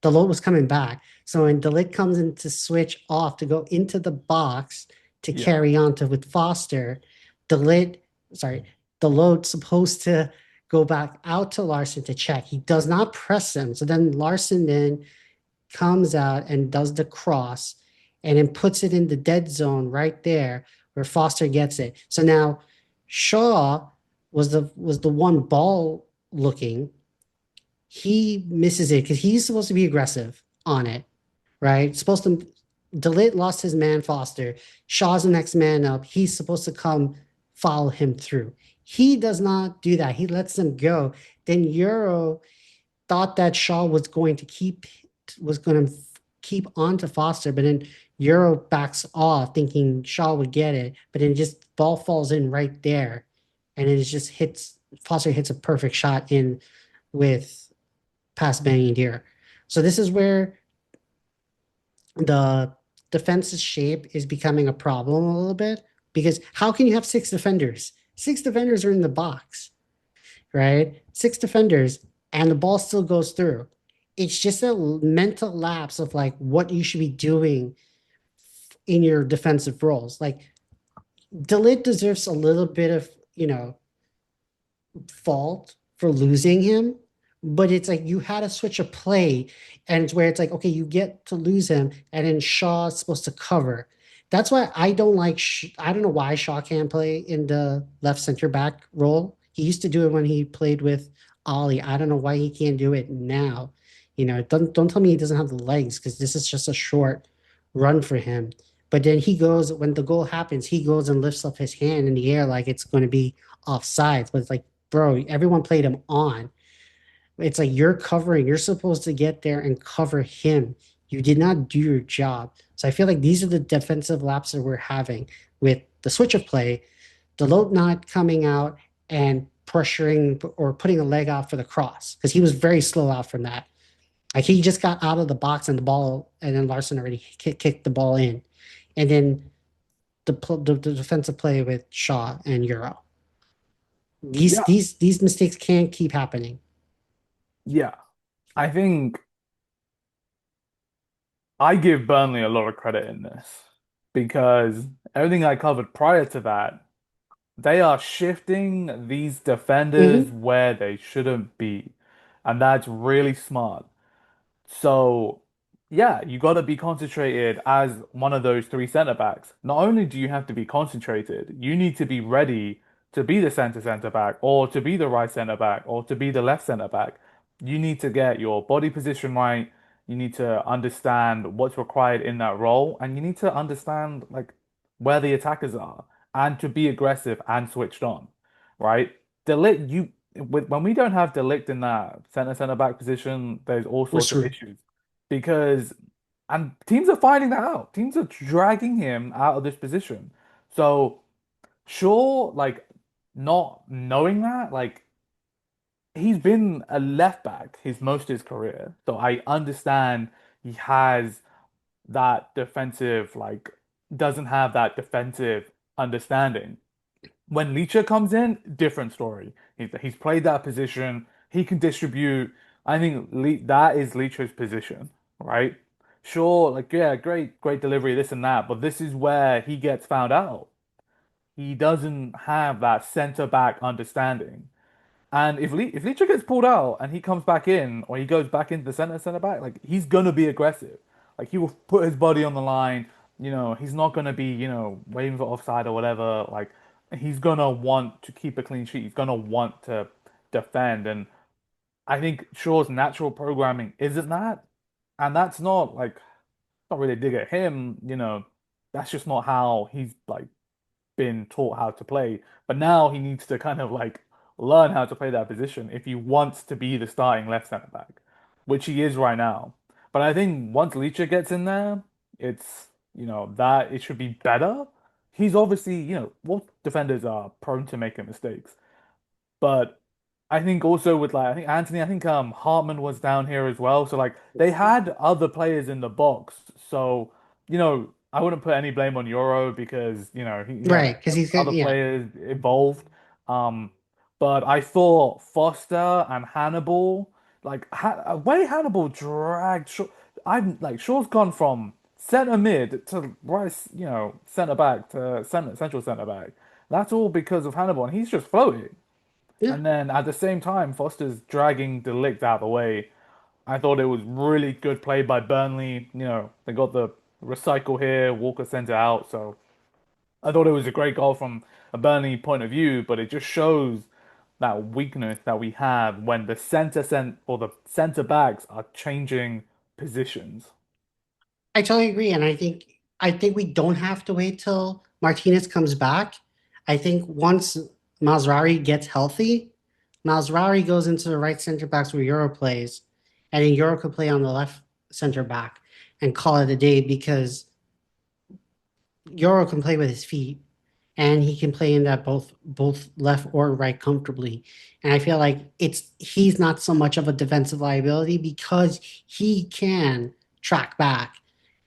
was coming back. So when Delit comes in to switch off to go into the box to Yeah. carry on to with Foster, Delit, sorry, Deloat's supposed to go back out to Larson to check. He does not press him. So then Larson then comes out and does the cross and then puts it in the dead zone right there where Foster gets it. So now Shaw was the one ball looking. He misses it because he's supposed to be aggressive on it, right? Supposed to Delit lost his man Foster. Shaw's the next man up. He's supposed to come follow him through. He does not do that. He lets them go. Then Euro thought that Shaw was going to keep on to Foster, but then Euro backs off, thinking Shaw would get it, but then just ball falls in right there, and it just hits Foster hits a perfect shot in with past banging deer. So this is where the defense's shape is becoming a problem a little bit because how can you have six defenders? Six defenders are in the box, right? Six defenders, and the ball still goes through. It's just a mental lapse of like what you should be doing in your defensive roles. Like Delit deserves a little bit of, fault for losing him, but it's like you had to switch a play, and it's where it's like, okay, you get to lose him, and then Shaw's supposed to cover. That's why I don't like. I don't know why Shaw can't play in the left center back role. He used to do it when he played with Ollie. I don't know why he can't do it now. Don't tell me he doesn't have the legs because this is just a short run for him. But then he goes when the goal happens, he goes and lifts up his hand in the air like it's going to be offsides. But it's like, bro, everyone played him on. It's like you're covering, you're supposed to get there and cover him. You did not do your job. So I feel like these are the defensive lapses we're having with the switch of play, Delote not coming out and pressuring or putting a leg out for the cross because he was very slow out from that. Like he just got out of the box and the ball, and then Larson already kicked the ball in. And then the defensive play with Shaw and Euro. These Yeah, these these mistakes can't keep happening. yeah. I think I give Burnley a lot of credit in this because everything I covered prior to that, they are shifting these defenders Hmm. where they shouldn't be. And that's really smart. So, yeah, you got to be concentrated as one of those three centre backs. Not only do you have to be concentrated, you need to be ready to be the centre back, or to be the right centre back, or to be the left centre back. You need to get your body position right. You need to understand what's required in that role, and you need to understand like where the attackers are, and to be aggressive and switched on, right? Delict, when we don't have Delict in that center back position, there's all We're sorts of screwed. issues because and teams are finding that out. Teams are dragging him out of this position. So sure, like not knowing that, like he's been a left back his most of his career. So I understand he has that defensive, like doesn't have that defensive understanding. When Leacher comes in, different story. He's played that position. He can distribute. I think that is Leacher's position, right? Sure, like yeah, great delivery, this and that, but this is where he gets found out. He doesn't have that center back understanding. And if Leacher gets pulled out and he comes back in, or he goes back into the center back, like he's gonna be aggressive. Like he will put his body on the line. He's not gonna be, waiting for offside or whatever. Like he's gonna want to keep a clean sheet. He's gonna want to defend. And I think Shaw's natural programming isn't that. And that's not like not really a dig at him, that's just not how he's like been taught how to play, but now he needs to kind of like learn how to play that position if he wants to be the starting left centre back, which he is right now. But I think once Leacher gets in there, it's that it should be better. He's obviously, both defenders are prone to making mistakes. But I think also with like I think Anthony, I think Hartman was down here as well. So like they had other players in the box. So, I wouldn't put any blame on Euro because, he had Right, because he's got other yeah. players involved. Um, but I thought Foster and Hannibal, like way Hannibal dragged Shaw. I'm like Shaw's gone from centre mid to right, centre back to central centre back. That's all because of Hannibal, and he's just floating. Yeah. And then at the same time, Foster's dragging the lick out of the way. I thought it was really good play by Burnley. They got the recycle here, Walker sent it out. So I thought it was a great goal from a Burnley point of view, but it just shows that weakness that we have when the or the center backs are changing positions. I totally agree, and I think we don't have to wait till Martinez comes back. I think once Mazrari gets healthy, Mazrari goes into the right center backs where Euro plays, and then Euro could play on the left center back and call it a day because Euro can play with his feet and he can play in that both left or right comfortably. And I feel like he's not so much of a defensive liability because he can track back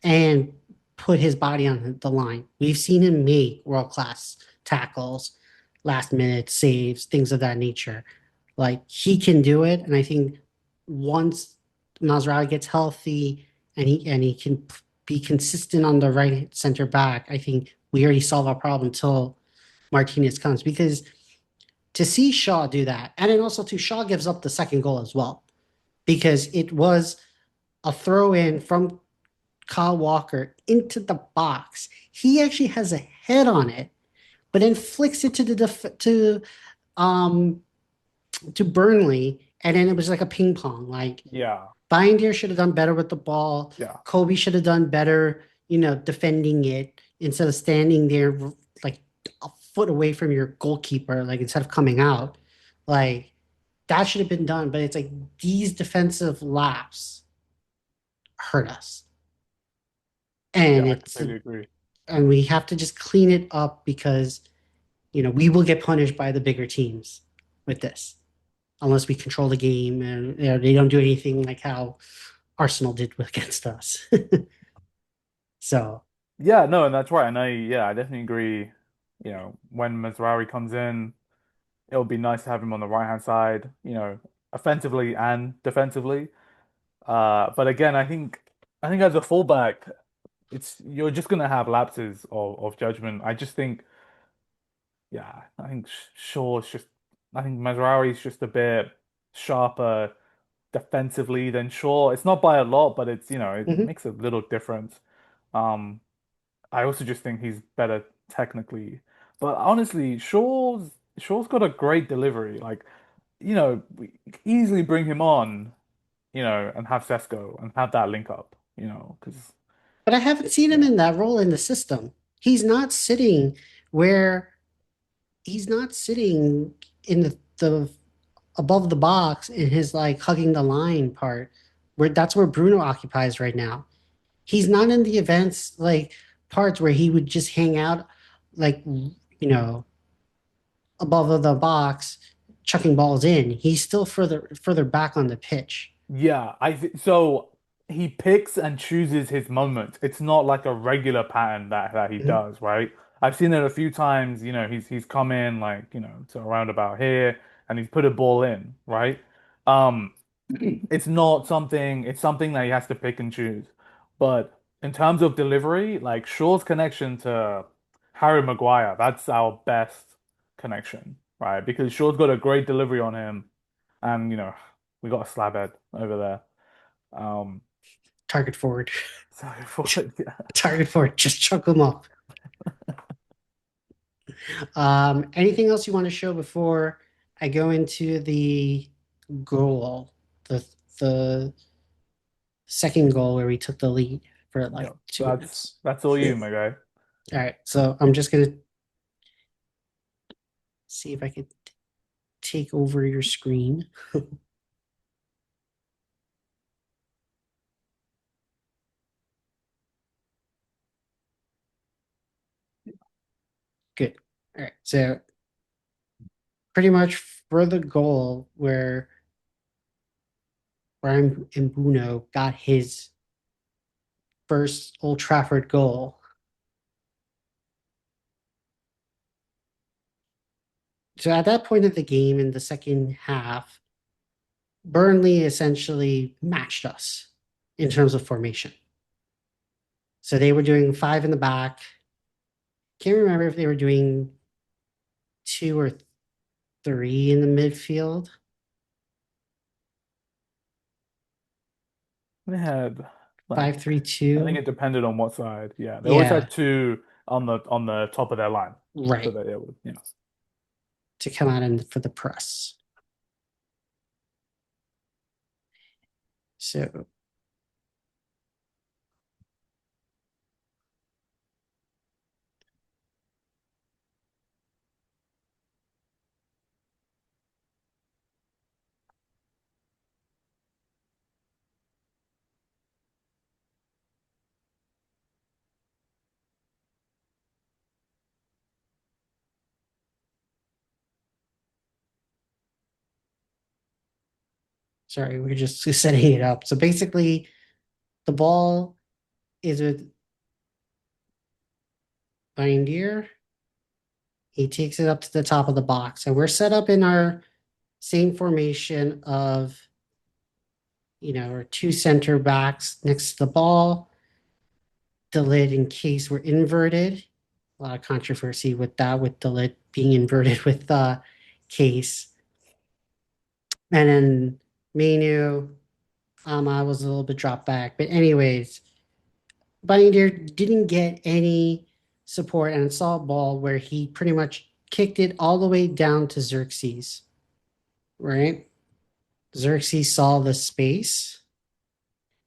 and put his body on the line. We've seen him make world class tackles, last minute saves, things of that nature. Like he can do it, and I think once Nasralli gets healthy and he can be consistent on the right center back, I think we already solve our problem until Martinez comes. Because to see Shaw do that, and then also to Shaw gives up the second goal as well, because it was a throw in from Kyle Walker into the box. He actually has a head on it, but then flicks it to um to Burnley, and then it was like a ping pong. Like Yeah, Bindier should have done better with the ball. yeah, Kobe should have done better, defending it instead of standing there like a foot away from your goalkeeper, like instead of coming out. Like that should have been done, but it's like these defensive laps hurt us. yeah, And I it's completely agree. and we have to just clean it up because we will get punished by the bigger teams with this unless we control the game and they don't do anything like how Arsenal did against us. So, Yeah, no, and that's right. And I definitely agree. When Mazraoui comes in, it'll be nice to have him on the right hand side, offensively and defensively. But again, I think as a fullback, you're just gonna have lapses of judgment. I just think, yeah, I think Shaw's just, I think Mazraoui's just a bit sharper defensively than Shaw. It's not by a lot, but it mhm. makes a little difference. Um, I also just think he's better technically. But honestly, Shaw's got a great delivery. Like, we could easily bring him on, and have Sesko and have that link up, because But I haven't seen him yeah. in that role in the system. He's not sitting where he's not sitting in the above the box in his like hugging the line part, where that's where Bruno occupies right now. He's not in the events like parts where he would just hang out like above the box chucking balls in. He's still further back on the pitch. Yeah, I th so he picks and chooses his moments. It's not like a regular pattern that he Mhm. does, right? I've seen it a few times, he's come in like, to around about here and he's put a ball in, right? Um, it's something that he has to pick and choose. But in terms of delivery, like Shaw's connection to Harry Maguire, that's our best connection, right? Because Shaw's got a great delivery on him, and we got a slab head over there. Um, Target forward. so for yeah, Target forward. Just chuck him up. Anything else you want to show before I go into the goal, the the second goal where we took the lead for like yeah, 2 minutes? that's all you, my guy. All right, so I'm just gonna see if I can take over your screen. Good. All right, so pretty much for the goal where Brian Mbuno got his first Old Trafford goal. So at that point of the game in the second half, Burnley essentially matched us in terms of formation. So they were doing five in the back. Can't remember if they were doing two or three in the midfield. They had like 5-3-2. I think it depended on what side. Yeah, they always Yeah, had two on the top of their line, so right. that it would To come out and for the press. So sorry, we're just setting it up. So basically, the ball is with Bindier. He takes it up to the top of the box, and we're set up in our same formation of our two center backs next to the ball. The lid in case we're inverted. A lot of controversy with that, with the lid being inverted with the case. And then Menu, I was a little bit dropped back. But anyways, Bunny Deer didn't get any support and saw a ball where he pretty much kicked it all the way down to Xerxes, right? Xerxes saw the space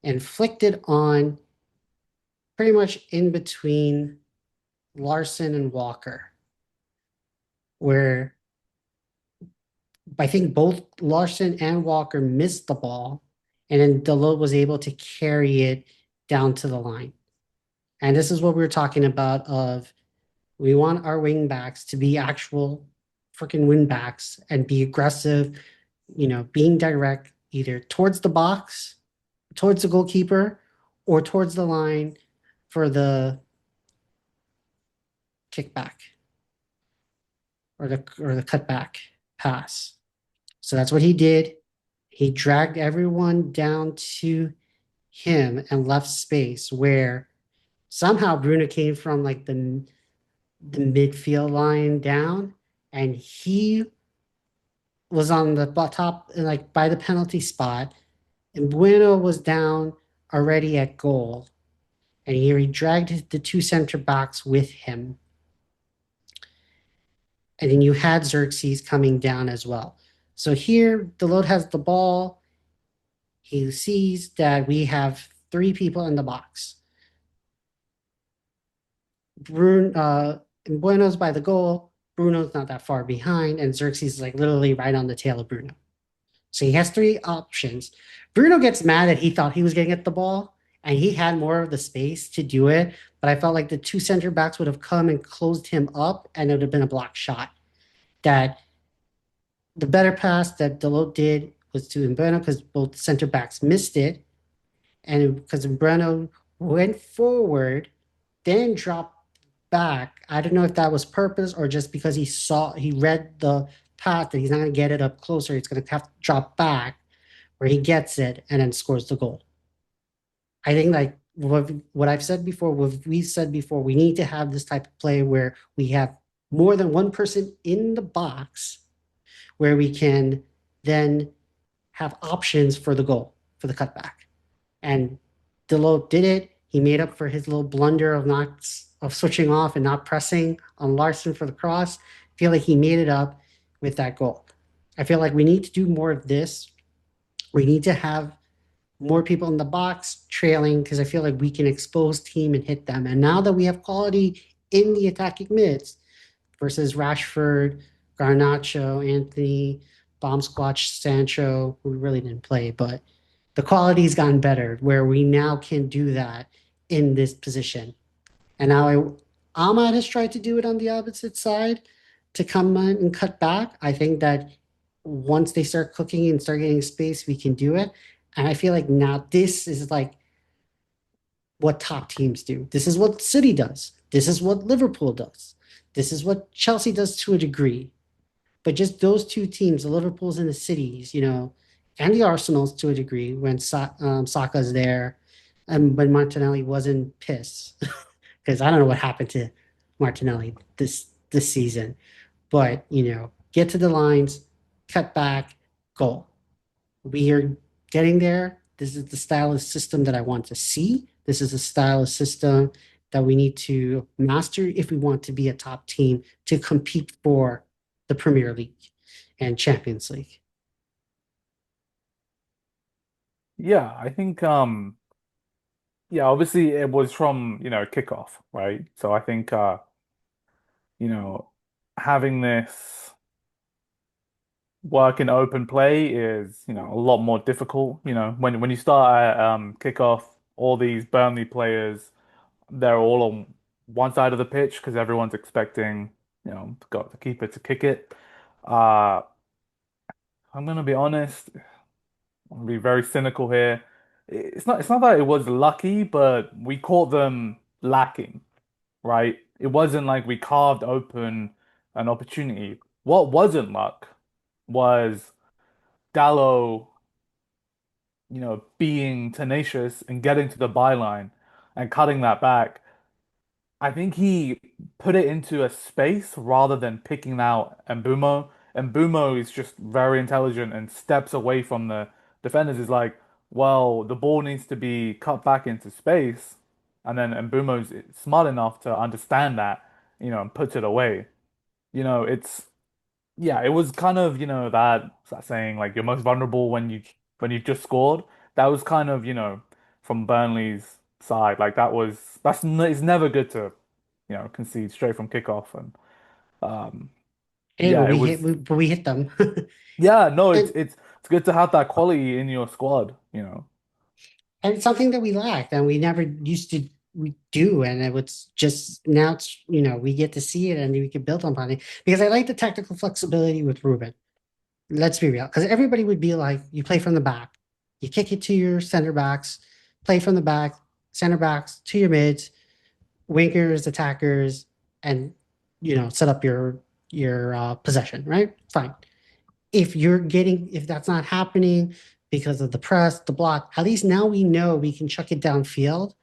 and flicked it on pretty much in between Larson and Walker, where I think both Larson and Walker missed the ball, and then Dalot was able to carry it down to the line. And this is what we were talking about of we want our wing backs to be actual freaking wing backs and be aggressive, being direct either towards the box, towards the goalkeeper, or towards the line for the kickback or the cutback pass. So that's what he did. He dragged everyone down to him and left space where somehow Bruno came from like the midfield line down, and he was on the top, like by the penalty spot, and Bueno was down already at goal, and he dragged the two center backs with him, and then you had Xerxes coming down as well. So here, Delote has the ball. He sees that we have three people in the box. Bueno's by the goal. Bruno's not that far behind, and Xerxes is like literally right on the tail of Bruno. So he has three options. Bruno gets mad that he thought he was going to get the ball, and he had more of the space to do it. But I felt like the two center backs would have come and closed him up, and it would have been a block shot. That the better pass that Dalot did was to Mbeumo because both center backs missed it, and because Mbeumo went forward, then dropped back. I don't know if that was purpose or just because he read the path that he's not going to get it up closer. He's going to have to drop back where he gets it and then scores the goal. I think like what I've said before, what we've said before, we need to have this type of play where we have more than one person in the box where we can then have options for the goal, for the cutback. And Delote did it. He made up for his little blunder of switching off and not pressing on Larson for the cross. I feel like he made it up with that goal. I feel like we need to do more of this. We need to have more people in the box trailing because I feel like we can expose team and hit them. And now that we have quality in the attacking mids versus Rashford, Garnacho, Anthony, Bomb Squatch, Sancho, who really didn't play, but the quality's gotten better where we now can do that in this position. And now Ahmad has tried to do it on the opposite side to come in and cut back. I think that once they start cooking and start getting space, we can do it. And I feel like now this is like what top teams do. This is what City does. This is what Liverpool does. This is what Chelsea does to a degree. But just those two teams, the Liverpools and the Cities, and the Arsenals to a degree when Saka's there, and when Martinelli wasn't pissed because I don't know what happened to Martinelli this season. but get to the lines, cut back, goal. We are getting there. This is the style of system that I want to see. This is the style of system that we need to master if we want to be a top team to compete for the Premier League and Champions League. Yeah, I think yeah, obviously it was from, kickoff, right? So I think you know, having this work in open play is, a lot more difficult. When you start at kickoff, all these Burnley players, they're all on one side of the pitch because everyone's expecting, got the keeper to kick it. Uh, I'm gonna be honest, I'm gonna be very cynical here. It's not that it was lucky, but we caught them lacking, right? It wasn't like we carved open an opportunity. What wasn't luck was Dallo, being tenacious and getting to the byline and cutting that back. I think he put it into a space rather than picking out Mbumo. Mbumo is just very intelligent and steps away from the defenders. Is like, well, the ball needs to be cut back into space, and then Mbumo's smart enough to understand that, and puts it away. It's yeah, it was kind of, that saying like you're most vulnerable when you just scored. That was kind of, from Burnley's side. Like it's never good to, concede straight from kickoff and um Hey, yeah, it was but we hit them. yeah, no, it's and it's it's good to have that quality in your squad. and it's something that we lacked and we never used to we do. And it was just now it's we get to see it and we can build on it because I like the technical flexibility with Ruben. Let's be real, because everybody would be like, you play from the back, you kick it to your center backs, play from the back, center backs to your mids, wingers, attackers, and set up your possession, right? Fine. If that's not happening because of the press, the block, at least now we know we can chuck it downfield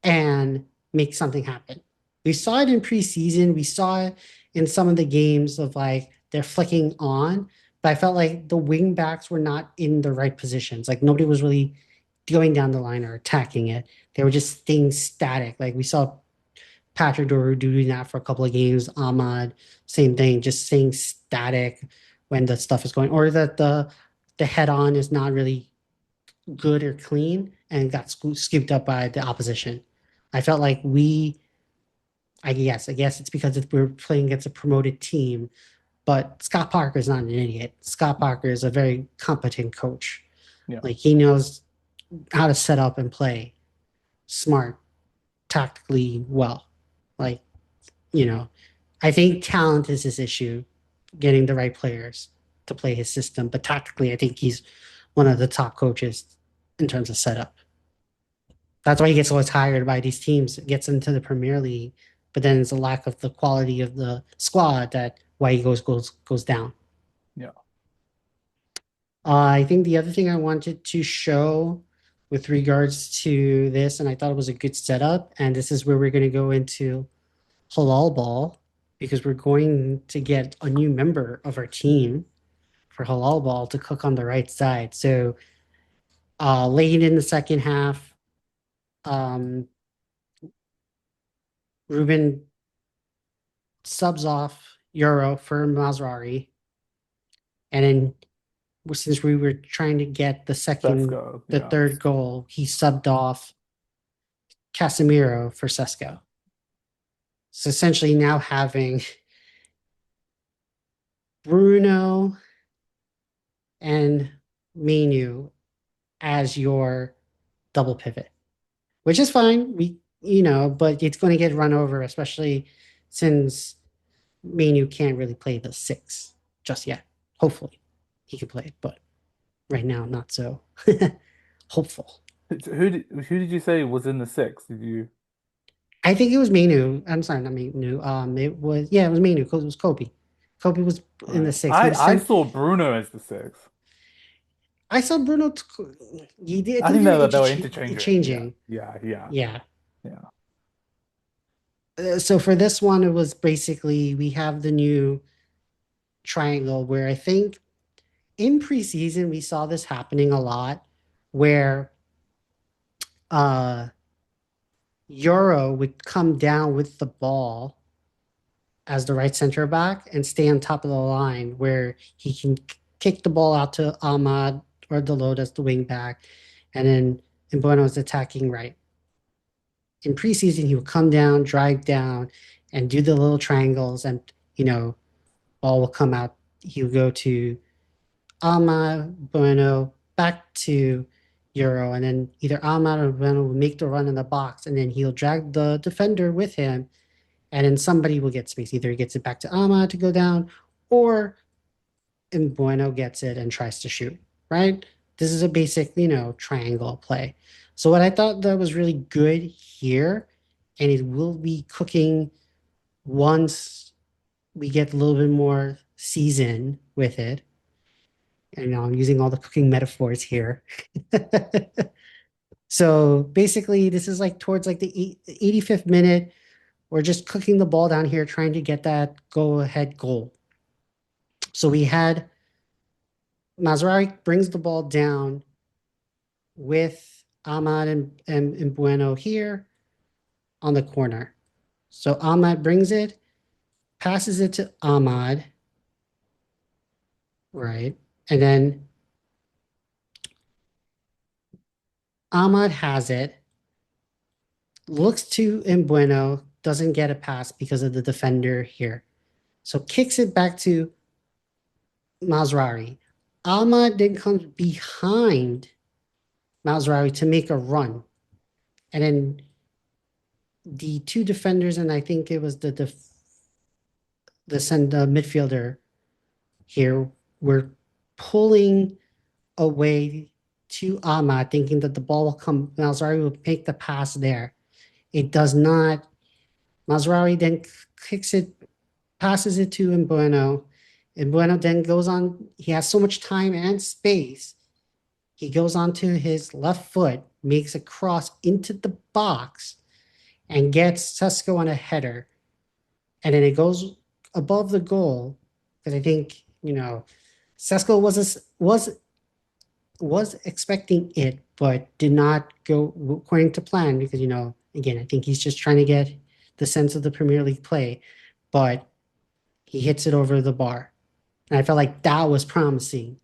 and make something happen. We saw it in preseason. We saw it in some of the games of like they're flicking on, but I felt like the wing backs were not in the right positions. Like nobody was really going down the line or attacking it. They were just staying static. Like we saw Patrick Doru doing that for a couple of games. Ahmad, same thing, just staying static when the stuff is going, or that the head on is not really good or clean and got scooped up by the opposition. I felt like I guess it's because we're playing against a promoted team, but Scott Parker is not an idiot. Scott Parker is a very competent coach. Yeah. Like he knows how to set up and play smart, tactically well. Like, you know, I think talent is his issue, getting the right players to play his system. But tactically, I think he's one of the top coaches in terms of setup. That's why he gets always hired by these teams, gets into the Premier League, but then it's a lack of the quality of the squad that why he goes down. Yeah. I think the other thing I wanted to show with regards to this, and I thought it was a good setup, and this is where we're going to go into halal ball because we're going to get a new member of our team for halal ball to cook on the right side. So late in the second half, um, Ruben subs off Euro for Mazrari. And then since we were trying to get Let's go. the Yeah. third goal, he subbed off Casemiro for Sesko. So essentially now having Bruno and Menu as your double pivot, which is fine. But it's going to get run over, especially since Menu can't really play the six just yet. Hopefully he can play it, but right now not so hopeful. Who did you say was in the six? Did you? I think it was Menu. I'm sorry, not Menu. It was Menu because it was Kobe. Kobe was in the Right. six. I saw Bruno as the six. I saw Bruno. I I think think they were they were interchanging. Yeah. changing. Yeah. Yeah. Yeah. Yeah. So for this one, it was basically we have the new. triangle where I think in preseason we saw this happening a lot where uh Euro would come down with the ball as the right center back and stay on top of the line where he can kick the ball out to Ahmad or Dalot as the wing back, and then Mbueno is attacking right. In preseason, he would come down, drive down, and do the little triangles, and ball will come out. He would go to Ahmad, Bueno, back to Euro, and then either Ahmad or Bueno will make the run in the box, and then he'll drag the defender with him, and then somebody will get space. Either he gets it back to Ahmad to go down, or Bueno gets it and tries to shoot, right? This is a basic, triangle play. So what I thought that was really good here, and it will be cooking once we get a little bit more season with it. And I'm using all the cooking metaphors here. So basically, this is like towards like the 85th minute. We're just cooking the ball down here, trying to get that go ahead goal. So we had Mazraoui brings the ball down with Ahmad and Bueno here on the corner. So Ahmad brings it, passes it to Ahmad, right? And then Ahmad has it, looks to Mbueno, doesn't get a pass because of the defender here. So kicks it back to Mazraoui. Ahmad then comes behind Mazraoui to make a run. And then the two defenders, and I think it was the midfielder here, were pulling away to Ahmad, thinking that the ball will come. Mazraoui will make the pass there. It does not. Mazraoui then kicks it, passes it to Mbueno. Mbueno then goes on. He has so much time and space. He goes onto his left foot, makes a cross into the box, and gets Sesko on a header. And then it goes above the goal because I think Sesko was expecting it, but did not go according to plan because again, I think he's just trying to get the sense of the Premier League play, but he hits it over the bar, and I felt like that was promising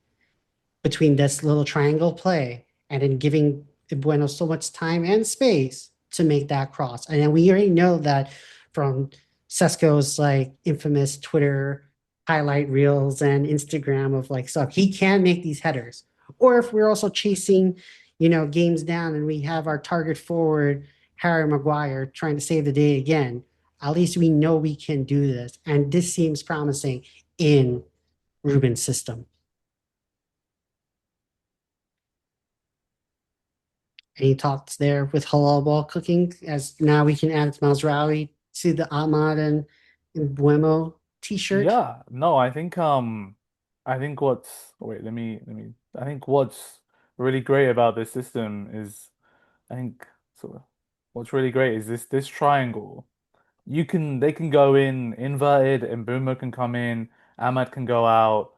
between this little triangle play and then giving Bueno so much time and space to make that cross. And then we already know that from Sesko's like infamous Twitter highlight reels and Instagram of like stuff, he can make these headers. Or if we're also chasing, games down and we have our target forward, Harry Maguire, trying to save the day again, at least we know we can do this. And this seems promising in Ruben's system. Any thoughts there with halal ball cooking? As now we can add Mazraoui to the Ahmad and Buemo t-shirt. Yeah, no, I think what's wait, let me I think what's really great about this system is I think sort of what's really great is this triangle. They can go in inverted and Boomer can come in, Ahmad can go out,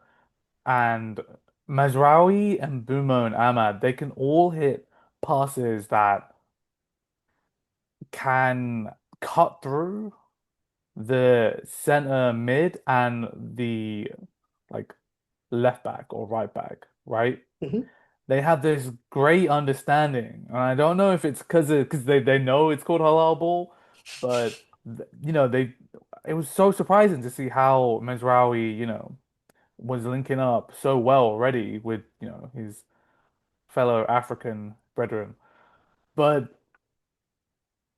and Mazraoui and Boomer and Ahmad, they can all hit passes that can cut through the center mid and the like left back or right back, right? Mhm. They have this great understanding, and I don't know if it's because they know it's called halal ball, but they it was so surprising to see how Mezraoui, was linking up so well already with his fellow African brethren. But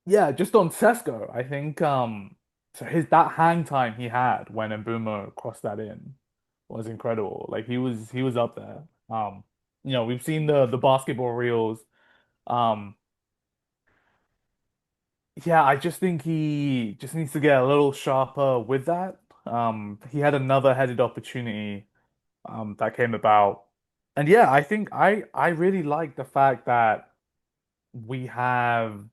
yeah, just on Sesko, I think so his that hang time he had when Mbeumo crossed that in was incredible. Like he was up there. We've seen the basketball reels. Um, yeah, I just think he just needs to get a little sharper with that. He had another headed opportunity that came about. And yeah, I think I really like the fact that we have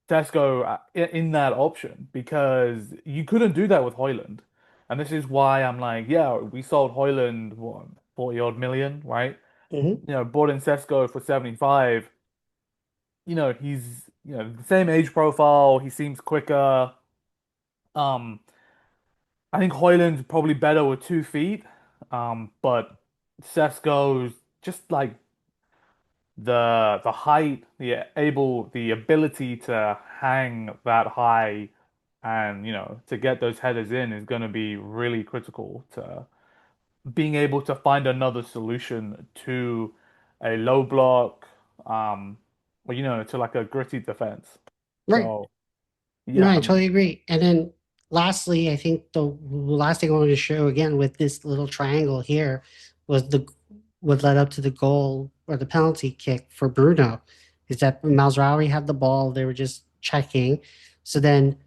Tesco in that option because you couldn't do that with Hoyland. And this is why I'm like, yeah, we sold Hoyland what 40 odd million, right? Mhm. Bought in Sesko for 75. He's the same age profile, he seems quicker. Um, I think Hoyland's probably better with 2 feet. But Sesko's just like the height, the ability to hang that high and to get those headers in is going to be really critical to being able to find another solution to a low block, or to like a gritty defense. Right. So No, yeah, I totally agree. And then lastly, I think the last thing I wanted to show again with this little triangle here was the what led up to the goal or the penalty kick for Bruno is that Mazraoui had the ball, they were just checking. So then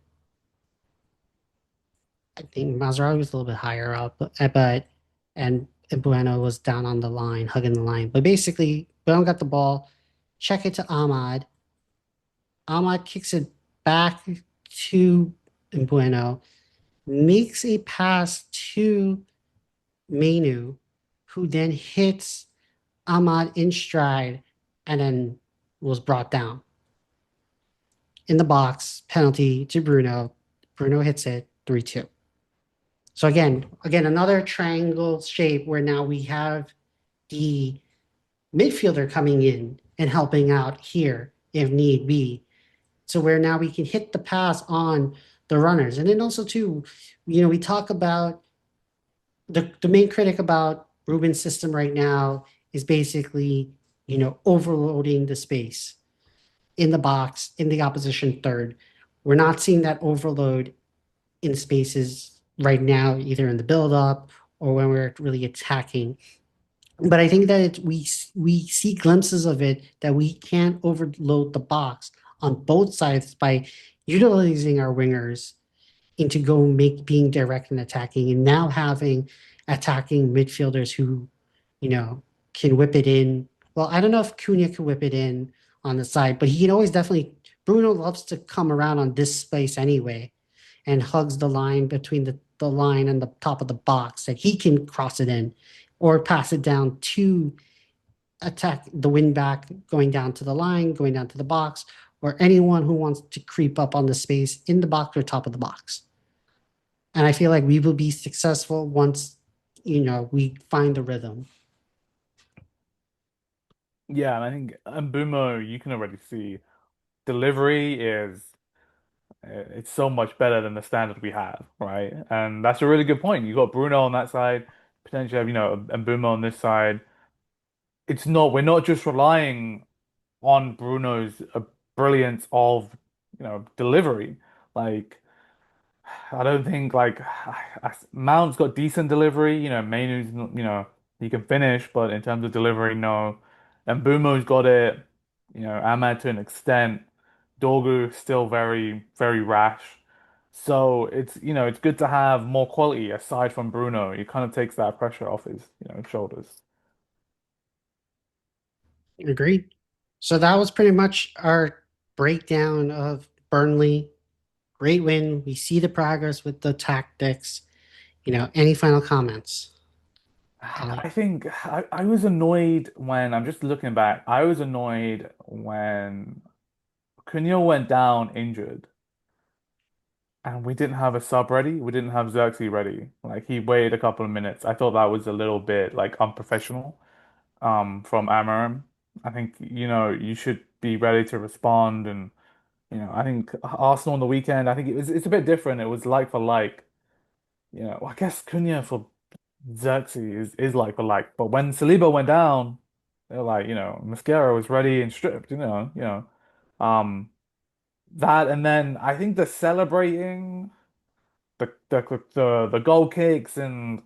I think Mazraoui was a little bit higher up, but and Bueno was down on the line, hugging the line. But basically, Bueno got the ball, check it to Ahmad. Ahmad kicks it back to Bueno, makes a pass to Mainu, who then hits Ahmad in stride and then was brought down in the box. Penalty to Bruno. Bruno hits it 3-2. So again, another triangle shape where now we have the midfielder coming in and helping out here if need be. So where now we can hit the pass on the runners. And then also too, we talk about the main critic about Ruben's system right now is basically, overloading the space in the box in the opposition third. We're not seeing that overload in spaces right now, either in the build up or when we're really attacking. But I think that we see glimpses of it that we can't overload the box on both sides by utilizing our wingers into go make being direct and attacking, and now having attacking midfielders who, you know, can whip it in. Well, I don't know if Cunha can whip it in on the side, but he can always definitely. Bruno loves to come around on this space anyway, and hugs the line between the line and the top of the box that he can cross it in, or pass it down to attack the win back, going down to the line, going down to the box, or anyone who wants to creep up on the space in the box or top of the box. And I feel like we will be successful once, we find the rhythm. yeah, and I think Mbumo, you can already see delivery is it's so much better than the standard we have, right? And that's a really good point. You got Bruno on that side, potentially have, Mbumo on this side. We're not just relying on Bruno's brilliance of, delivery. Like, I don't think like Mount's got decent delivery. Mainu's, he can finish, but in terms of delivery, no. And Mbumo's got it. Ahmad to an extent. Dorgu still very, very rash. So it's good to have more quality aside from Bruno. It kind of takes that pressure off his, shoulders. Agreed. So that was pretty much our breakdown of Burnley. Great win. We see the progress with the tactics. Any final comments, I Ellie? think I was annoyed when I'm just looking back. I was annoyed when Cunha went down injured and we didn't have a sub ready. We didn't have Xerxes ready. Like he waited a couple of minutes. I thought that was a little bit like unprofessional from Amarim. I think, you should be ready to respond and I think Arsenal on the weekend, I think it's a bit different. It was like for like. I guess Cunha for Xerxes is like for like, but when Saliba went down, they're like, Mascara was ready and stripped, Um, that and then I think the celebrating, the goal kicks and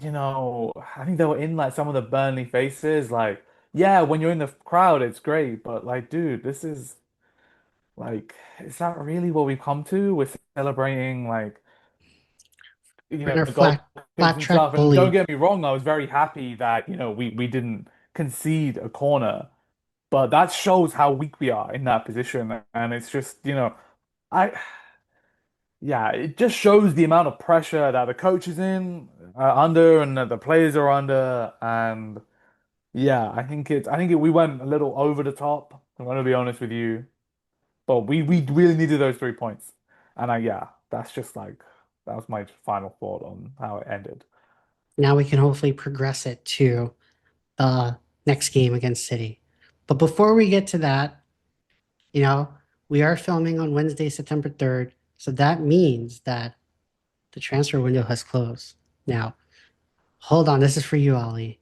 I think they were in like some of the Burnley faces. Like, yeah, when you're in the crowd, it's great, but like, dude, this is like, is that really what we've come to? We're celebrating like We're in our goal kicks flat and track stuff. And don't bully. get me wrong, I was very happy that, we didn't concede a corner, but that shows how weak we are in that position. And it's just, I yeah, it just shows the amount of pressure that the coach is in under and that the players are under. And yeah, I think we went a little over the top. I'm gonna be honest with you, but we really needed those 3 points. And yeah, that's just like that was my final thought on how it ended. Now we can hopefully progress it to the next game against City. But before we get to that, you know, we are filming on Wednesday, September 3rd. So that means that the transfer window has closed. Now, hold on. This is for you, Ali.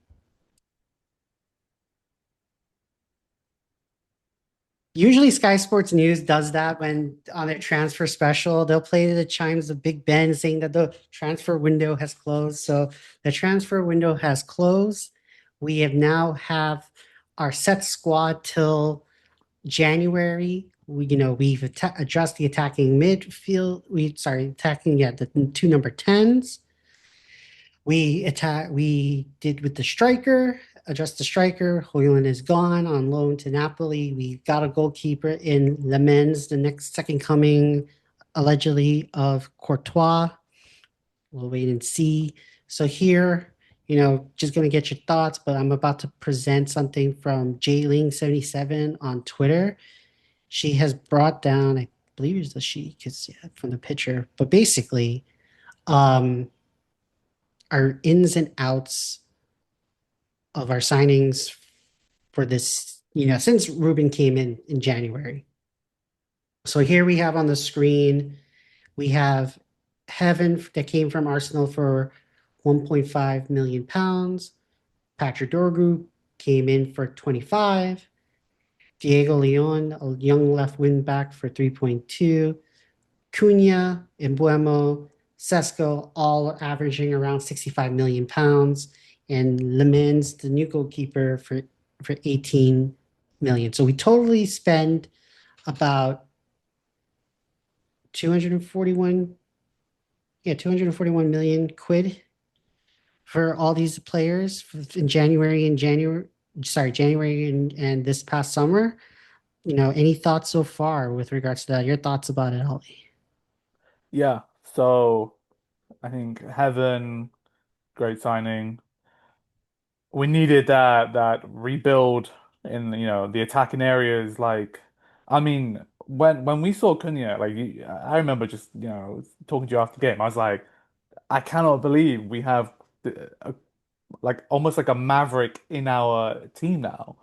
Usually Sky Sports News does that when on their transfer special, they'll play the chimes of Big Ben saying that the transfer window has closed. So the transfer window has closed. We have now have our set squad till January. We've addressed the attacking midfield. Attacking, yeah, the two number 10s. We did with the striker, adjust the striker. Hoyland is gone on loan to Napoli. We got a goalkeeper in Lemens, the next second coming, allegedly, of Courtois. We'll wait and see. So here, just gonna get your thoughts, but I'm about to present something from Jling77 on Twitter. She has brought down, I believe it's a she, because yeah, from the picture, but basically, um, our ins and outs of our signings for this, since Ruben came in January. So here we have on the screen, we have Heaven that came from Arsenal for 1.5 million pounds. Patrick Dorgu came in for 25. Diego Leon, a young left wing back for 3.2. Cunha, Embuemo, Sesko, all averaging around 65 million pounds, and Lemens, the new goalkeeper, for 18 million. So we totally spend about 241, yeah, 241 million quid for all these players in January and this past summer. Any thoughts so far with regards to that? Your thoughts about it, Ollie? Yeah, so I think Heaven, great signing. We needed that rebuild in the attacking areas. Like, I mean, when we saw Cunha, like I remember just talking to you after the game. I was like, I cannot believe we have like almost like a maverick in our team now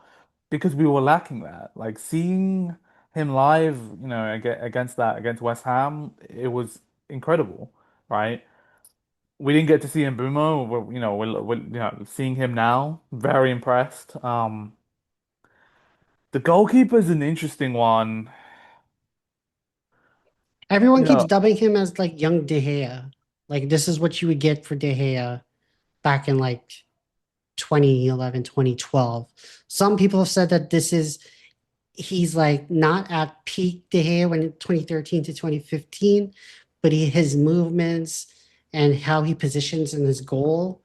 because we were lacking that. Like seeing him live, against West Ham, it was incredible, right? We didn't get to see Mbumo. We're seeing him now. Very impressed. The goalkeeper is an interesting one. Everyone You keeps know, dubbing him as like young De Gea. Like this is what you would get for De Gea back in like 2011, 2012. Some people have said that he's like not at peak De Gea when 2013 to 2015, but his movements and how he positions in his goal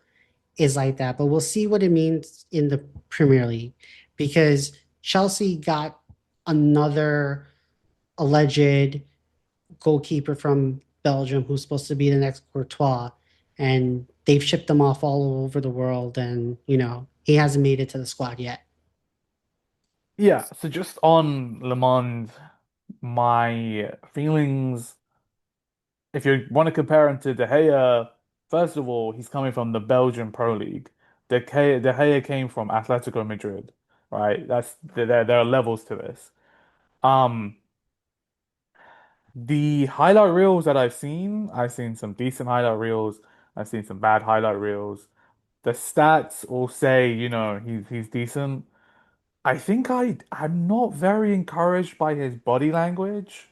is like that. But we'll see what it means in the Premier League because Chelsea got another alleged goalkeeper from Belgium who's supposed to be the next Courtois, and they've shipped him off all over the world, and he hasn't made it to the squad yet. yeah. So just on Le Mans, my feelings. If you want to compare him to De Gea, first of all, he's coming from the Belgian Pro League. De Gea came from Atletico Madrid, right? There are levels to this. Um, the highlight reels that I've seen some decent highlight reels. I've seen some bad highlight reels. The stats all say, he's decent. I'm not very encouraged by his body language.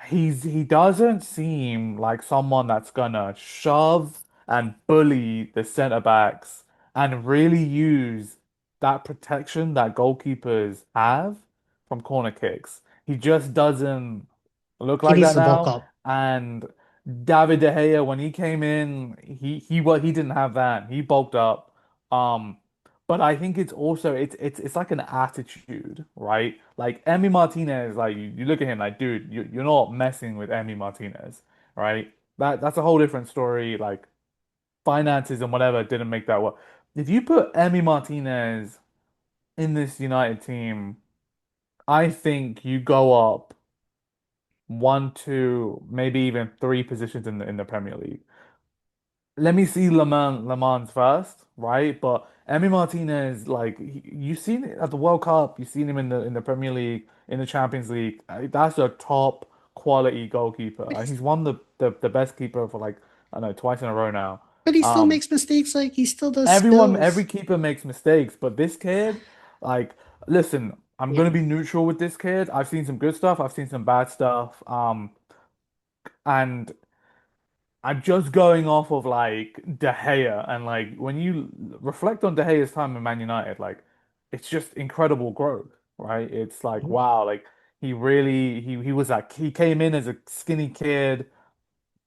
He doesn't seem like someone that's gonna shove and bully the centre backs and really use that protection that goalkeepers have from corner kicks. He just doesn't look He like needs that to bulk now. up. And David De Gea, when he came in, he didn't have that. He bulked up. Um, but I think it's also it's like an attitude, right? Like Emi Martinez, like you look at him like, dude, you're not messing with Emi Martinez. right? That's a whole different story. Like finances and whatever didn't make that work. If you put Emi Martinez in this United team, I think you go up one, two, maybe even three positions in the Premier League. Let me see Le Mans first, right? But Emi Martinez, like you've seen it at the World Cup, you've seen him in the Premier League, in the Champions League. That's a top quality goalkeeper. But He's won the best keeper for like I don't know twice in a row now. he still Um, makes mistakes. Like he still does every spills. keeper makes mistakes, but this kid, like, listen, I'm Yeah. gonna be neutral with this kid. I've seen some good stuff, I've seen some bad stuff. And I'm just going off of like De Gea and like when you reflect on De Gea's time in Man United, like it's just incredible growth, right? It's like Mhm. wow, like he was like he came in as a skinny kid,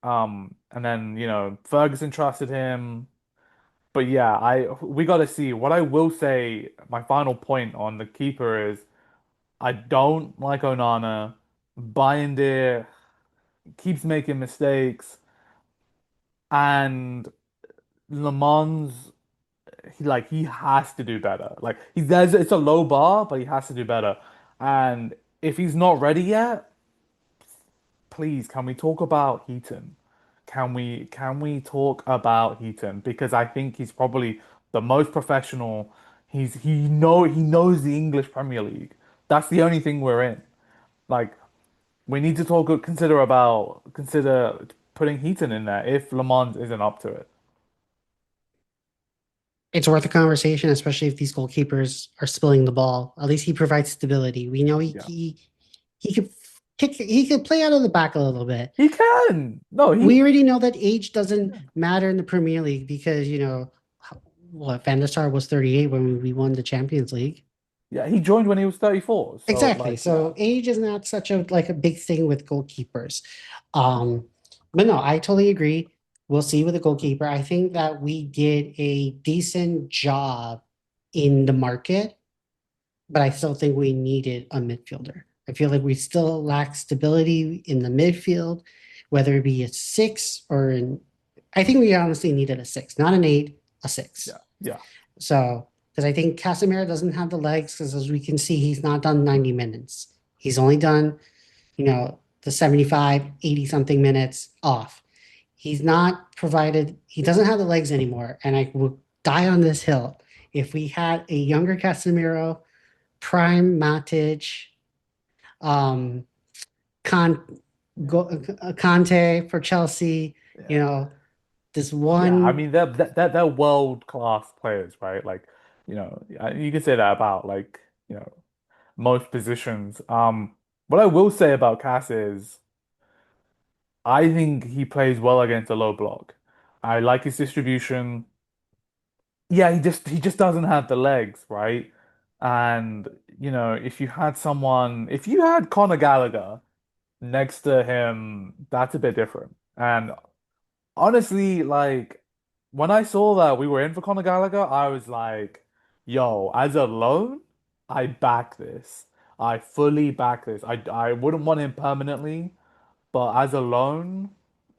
and then Ferguson trusted him. But yeah, I we got to see. What I will say, my final point on the keeper is I don't like Onana. Bayındır keeps making mistakes, and Le Mans, he has to do better. Like it's a low bar, but he has to do better. And if he's not ready yet, please, can we talk about Heaton? Can we talk about Heaton? Because I think he's probably the most professional. He knows the English Premier League. That's the only thing we're in. Like we need to consider putting Heaton in there if Le Mans isn't up to it. It's worth a conversation, especially if these goalkeepers are spilling the ball. At least he provides stability. We know Yeah. he could he could play out of the back a little bit. He can. No, We he already know that age doesn't matter in the Premier League because what Van der Sar was 38 when we won the Champions League. yeah, he joined when he was 34. So Exactly. like yeah. So age is not such a like a big thing with goalkeepers. Um, but no, I totally agree. We'll see with the goalkeeper. I think that we did a decent job in the market, but I still think we needed a midfielder. I feel like we still lack stability in the midfield, whether it be a six or an. I think we honestly needed a six, not an eight, a six. Yeah. Yeah. So, because I think Casemiro doesn't have the legs, because as we can see, he's not done 90 minutes. He's only done, the 75, 80 something minutes off. He's not provided, he doesn't have the legs anymore. And I will die on this hill. If we had a younger Casemiro, prime Matic, um, Con, Conte for Chelsea, you Yeah. know, this Yeah, I one. mean they're world class players, right? Like, you can say that about like, most positions. What I will say about Cass is I think he plays well against a low block. I like his distribution. Yeah, he just doesn't have the legs, right? And if you had Conor Gallagher next to him, that's a bit different. And honestly, like when I saw that we were in for Conor Gallagher, I was like, yo, as a loan, I back this. I fully back this. I wouldn't want him permanently, but as a loan,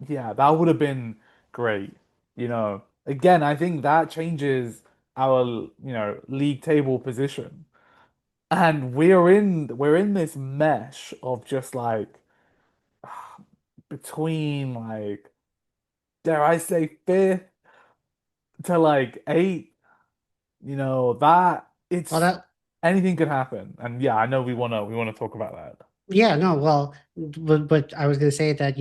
yeah, that would have been great. Again, I think that changes our, league table position. And we're in this mesh of just like between like dare I say fifth to like eight, that Well, it's that anything could happen. And yeah, I know we wanna talk about that. Yeah, no, well, but I was going to say that,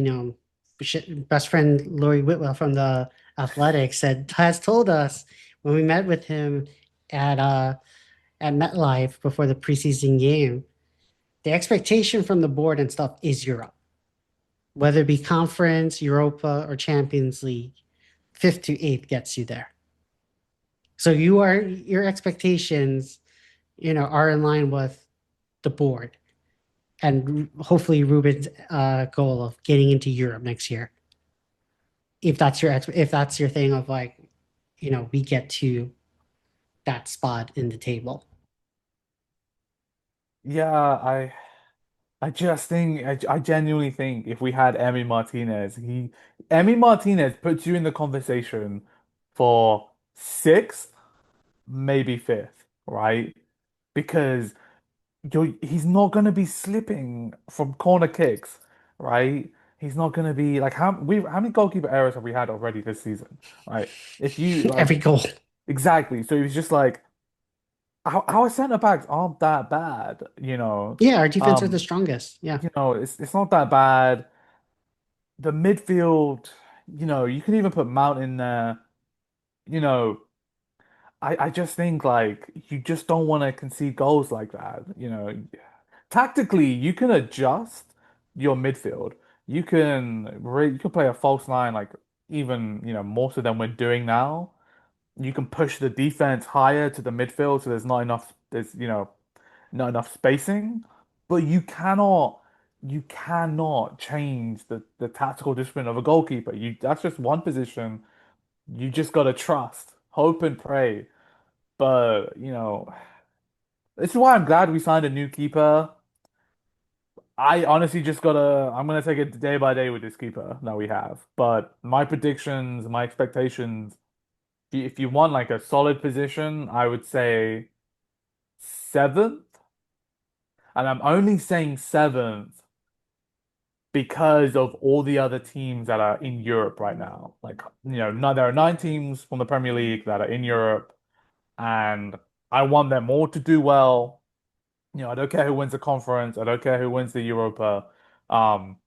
best friend Lori Whitwell from the Athletics has told us when we met with him at uh at MetLife before the preseason game, the expectation from the board and stuff is Europe, whether it be conference, Europa, or Champions League, fifth to eighth gets you there. So your expectations, are in line with the board and hopefully Ruben's goal of getting into Europe next year. If that's your thing of like, we get to that spot in the table. Yeah, I just think I genuinely think if we had Emi Martinez puts you in the conversation for sixth, maybe fifth, right? Because he's not going to be slipping from corner kicks, right? He's not going to be like how many goalkeeper errors have we had already this season, right? If you like Every goal. exactly, so he's just like our centre backs aren't that bad, you know. Yeah, our defense are the Um, strongest. Yeah. it's not that bad. The midfield, you can even put Mount in there. You know, I just think like you just don't want to concede goals like that. Tactically, you can adjust your midfield. You can play a false nine like even more so than we're doing now. You can push the defense higher to the midfield so there's not enough spacing. But you cannot change the tactical discipline of a goalkeeper. That's just one position. You just gotta trust, hope and pray. But this is why I'm glad we signed a new keeper. I honestly I'm gonna take it day by day with this keeper that we have. But my predictions, my expectations, if you want like a solid position, I would say seventh. And I'm only saying seventh because of all the other teams that are in Europe right now. Like, no, there are nine teams from the Premier League that are in Europe, and I want them all to do well. I don't care who wins the conference. I don't care who wins the Europa. Um,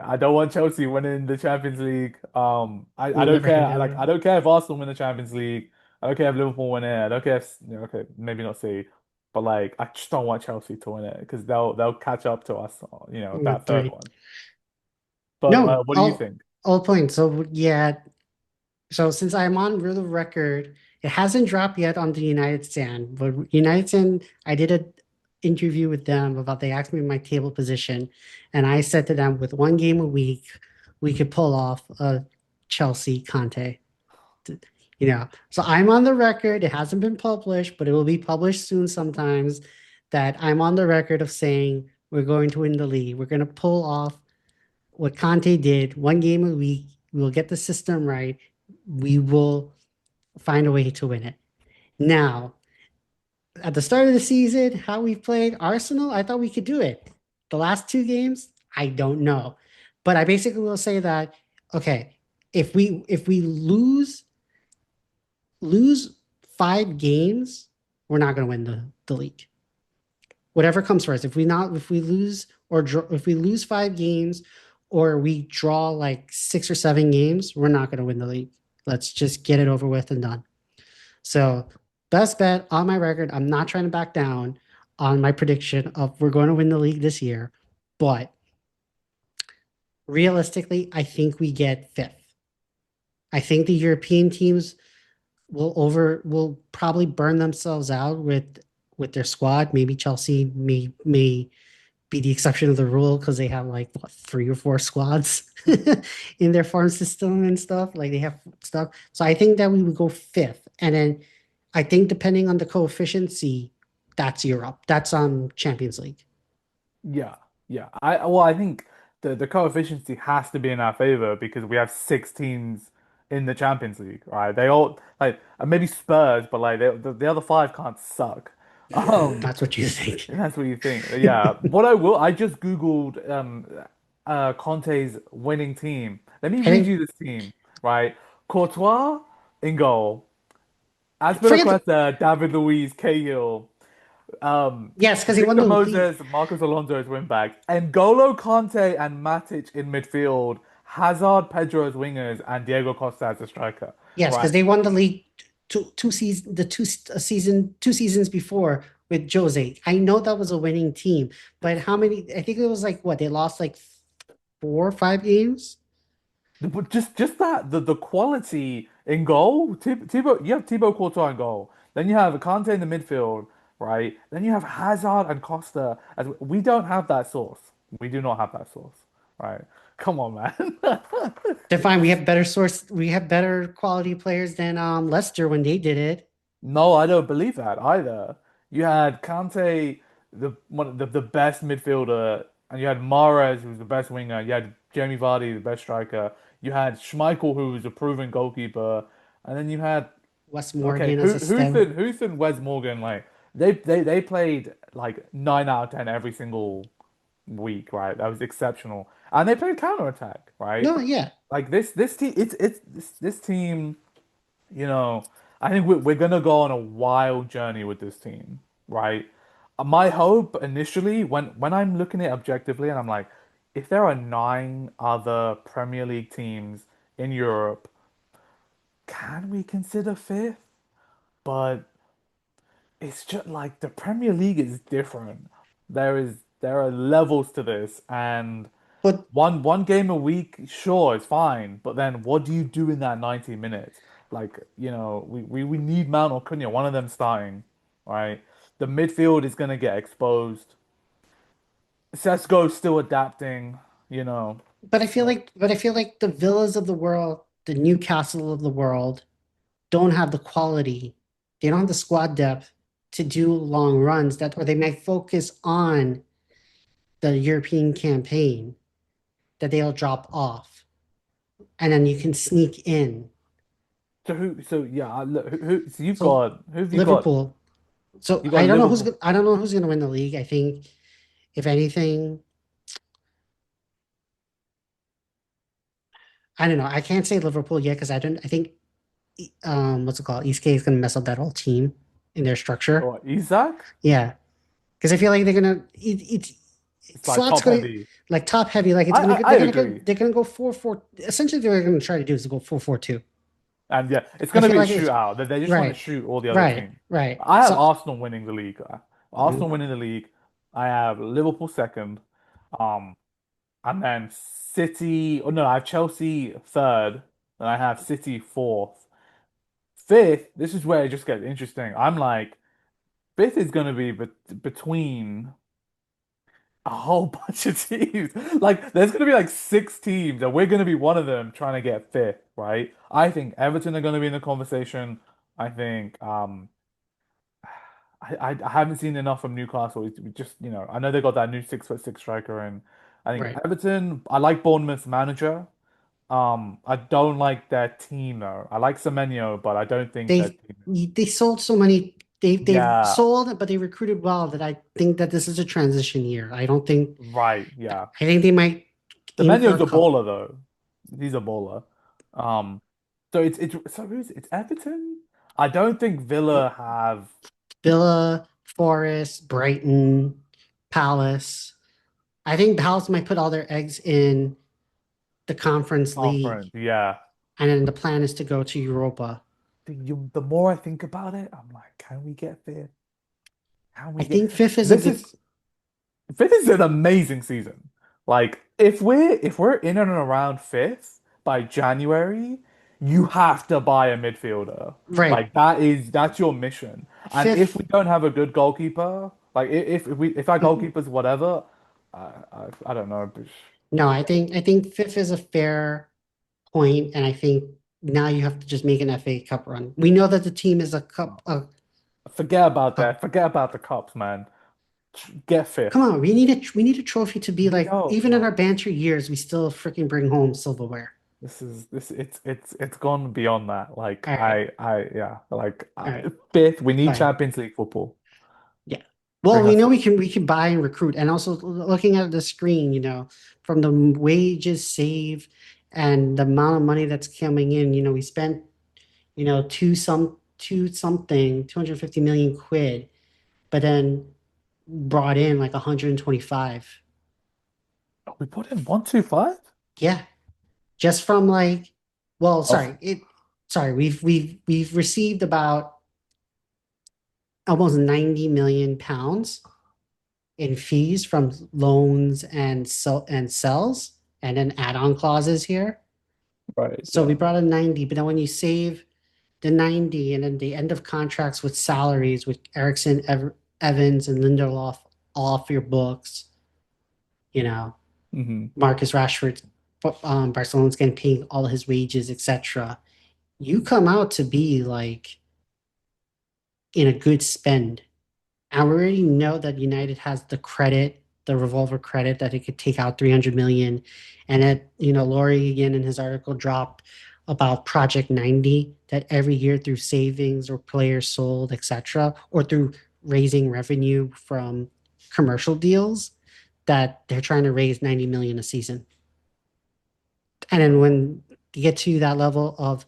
I don't want Chelsea winning the Champions League. I We'll don't never care. hit it. I don't care if Arsenal win the Champions League. I don't care if Liverpool win it. I don't care if, okay, maybe not City, but like I just don't want Chelsea to win it because they'll catch up to us, that third Three. one. But No, what do you think? all points. So yeah, so since I'm on the record, it hasn't dropped yet on the United Stand, but United Stand, I did an interview with them about they asked me my table position, and I said to them with one game a week, we could pull off a Chelsea Conte. So I'm on the record. It hasn't been published, but it will be published soon sometimes. That I'm on the record of saying we're going to win the league. We're going to pull off what Conte did, one game a week. We'll get the system right. We will find a way to win it. Now, at the start of the season, how we played Arsenal, I thought we could do it. The last two games, I don't know. But I basically will say that, okay, if we lose 5 games, we're not going to win the league. Whatever comes first. If we lose or draw, if we lose 5 games or we draw like 6 or 7 games, we're not going to win the league. Let's just get it over with and done. So best bet on my record. I'm not trying to back down on my prediction of we're going to win the league this year, but realistically, I think we get fifth. I think the European teams will probably burn themselves out with their squad. Maybe Chelsea may be the exception of the rule because they have like what, 3 or 4 squads in their farm system and stuff. Like they have stuff. So I think that we would go fifth, and then I think depending on the coefficiency, that's Europe. That's Champions League. Yeah, yeah. I think the coefficient has to be in our favor because we have six teams in the Champions League, right? They all like maybe Spurs, but like the other five can't suck. Um, That's what you think. that's what you think. Yeah. I just Googled Conte's winning team. Let me I read think you this team, right? Courtois in goal. forget the, Azpilicueta, David Luiz, Cahill. yes, because he won Victor the league. Moses, Marcos Alonso as wing back, N'Golo Kante and Matic in midfield, Hazard, Pedro as wingers, and Diego Costa as a striker. Yes, Right. because they won the league two season the two a season 2 seasons before with Jose. I know that was a winning team, but how many? I think it was like what they lost like 4 or 5 games. But just that the quality in goal, Thibaut, you have Thibaut Courtois in goal. Then you have Kante in the midfield, right? Then you have Hazard and Costa. As we don't have that source. We do not have that source, right? Come on, man. They're fine. We have better source. We have better quality players than Leicester when they did it. No, I don't believe that either. You had Kante. the best midfielder, and you had Mahrez, who was the best winger. You had Jamie Vardy, the best striker. You had Schmeichel, who was a proven goalkeeper, and then you had Wes okay, Morgan as a stem. Huth and Wes Morgan, like they played like 9 out of 10 every single week, right? That was exceptional, and they played counter attack, right? No, yeah. Like this team, this team. I think we're gonna go on a wild journey with this team, right? My hope initially, when I'm looking at it objectively, and I'm like, if there are 9 other Premier League teams in Europe, can we consider fifth? But it's just like the Premier League is different. There are levels to this, and But one game a week, sure, it's fine. But then what do you do in that 90 minutes? Like, we need Mount or Cunha, one of them starting, right? The midfield is gonna get exposed. Sesko's still adapting, you know. So but I feel like the Villas of the world, the Newcastle of the world, don't have the quality. They don't have the squad depth to do long runs that, or they might focus on the European campaign that they'll drop off, and then you can sneak in. so yeah, look, so So who have you got? Liverpool. So You got Liverpool. I don't know who's gonna win the league. I think if anything, I don't know. I can't say Liverpool yet because I think what's it called? ESK is gonna mess up that whole team in their structure. Or Isaac? Yeah, because I feel like they're gonna It's like slots top gonna heavy. like top heavy. Like I agree. they're gonna go 4-4. Essentially, they're gonna try to do is go 4-4-2. And yeah, it's I going to feel be a like it's shootout. They just want to right, shoot all the other teams. right. I have So Arsenal winning the league. mhm. Arsenal winning the league. I have Liverpool second. Um, and then City. Oh no, I have Chelsea third. And I have City fourth. Fifth. This is where it just gets interesting. I'm like, fifth is going to be between a whole bunch of teams. Like, there's going to be like 6 teams, and we're going to be one of them trying to get fifth, right? I think Everton are going to be in the conversation. I think I haven't seen enough from Newcastle. It's just, I know they got that new 6'6" striker, and I think Right. Everton. I like Bournemouth's manager. I don't like their team though. I like Semenyo, but I don't think that team. They sold so many. They've Yeah, sold, but they recruited well. That I think that this is a transition year. I don't think. right. Yeah. I think they might aim for a Semenyo's a cup. baller though. He's a baller. Um, so it's Everton. I don't think Villa have Villa, Forest, Brighton, Palace. I think Palace might put all their eggs in the Conference League, conference. Yeah. and then the plan is to go to Europa. The more I think about it, I'm like, can we get there? Can I we get? think fifth is a This good. is Fifth is an amazing season. Like if we're in and around fifth by January, you have to buy a midfielder. Right. Like that's your mission. And if Fifth. we don't have a good goalkeeper, like if our goalkeeper's whatever, I don't know. But No, I think fifth is a fair point, and I think now you have to just make an FA Cup run. We know that the team is a cup. forget about Cup. that. Forget about the cups, man. Get Come fifth. on, we need a trophy to be like. Yo, Even in our banter years, we still freaking bring home silverware. this it's gone beyond that. Like All right, yeah, like all right, fifth. We need fine. Champions League football. Yeah. Well, Bring we us know there. we can buy and recruit, and also looking at the screen, from the wages saved and the amount of money that's coming in. We spent two something 250 million quid, but then brought in like 125. We put in 125? Yeah, just from like, well, Oh, sorry, we've received about almost 90 million pounds in fees from loans and sells, and then add-on clauses here. right, So we yeah. brought in 90, but then when you save the 90 and then the end of contracts with salaries with Ericsson, Evans, and Lindelof all off your books, you know, Hmm. Marcus Rashford, Barcelona's getting paying all his wages, etc. You come out to be like in a good spend. And we already know that United has the credit, the revolver credit that it could take out 300 million. And that, Laurie again in his article dropped about Project 90 that every year through savings or players sold, etc., or through raising revenue from commercial deals that they're trying to raise 90 million a season. And then when you get to that level of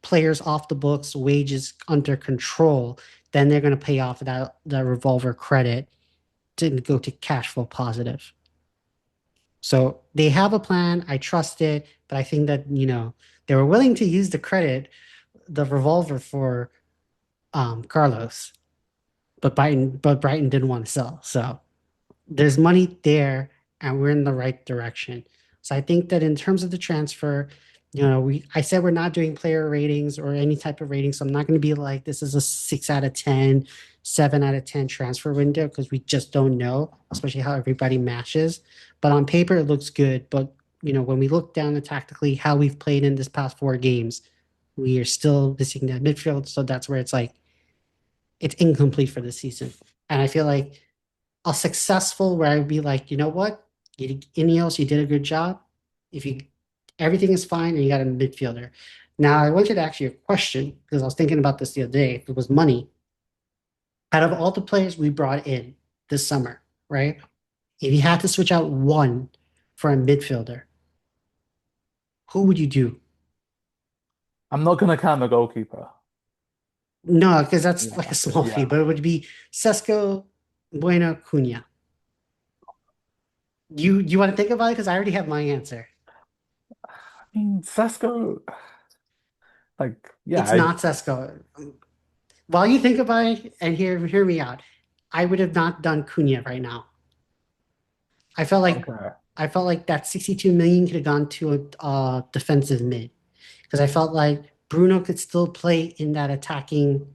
players off the books, wages under control, then they're going to pay off that revolver credit to go to cash flow positive. So they have a plan. I trust it, but I think that they were willing to use the credit, the revolver for Carlos, but Brighton didn't want to sell. So there's money there and we're in the right direction. So I think that in terms of the transfer, I said we're not doing player ratings or any type of rating. So I'm not going to be like, this is a 6 out of 10, 7 out of 10 transfer window because we just don't know, especially how everybody matches. But on paper, it looks good. But, when we look down at tactically how we've played in this past 4 games, we are still missing that midfield. So that's where it's like, it's incomplete for the season. And I feel like a successful where I'd be like, you know what, Ineos, you did a good job. If you everything is fine and you got a midfielder. Now I wanted to ask you a question because I was thinking about this the other day. If it was money, out of all the players we brought in this summer, right? If you had to switch out one for a midfielder, who would you do? I'm not gonna count the goalkeeper. No, because that's like a Yeah, small fee, yeah. but it would be Sesko, Bueno, Cunha. You want to think about it? Because I already have my answer. I mean, Sesko, like, yeah, It's not Sesko. While you think about it and hear me out, I would have not done Cunha right now. I felt like okay. I felt like that 62 million could have gone to a defensive mid because I felt like Bruno could still play in that attacking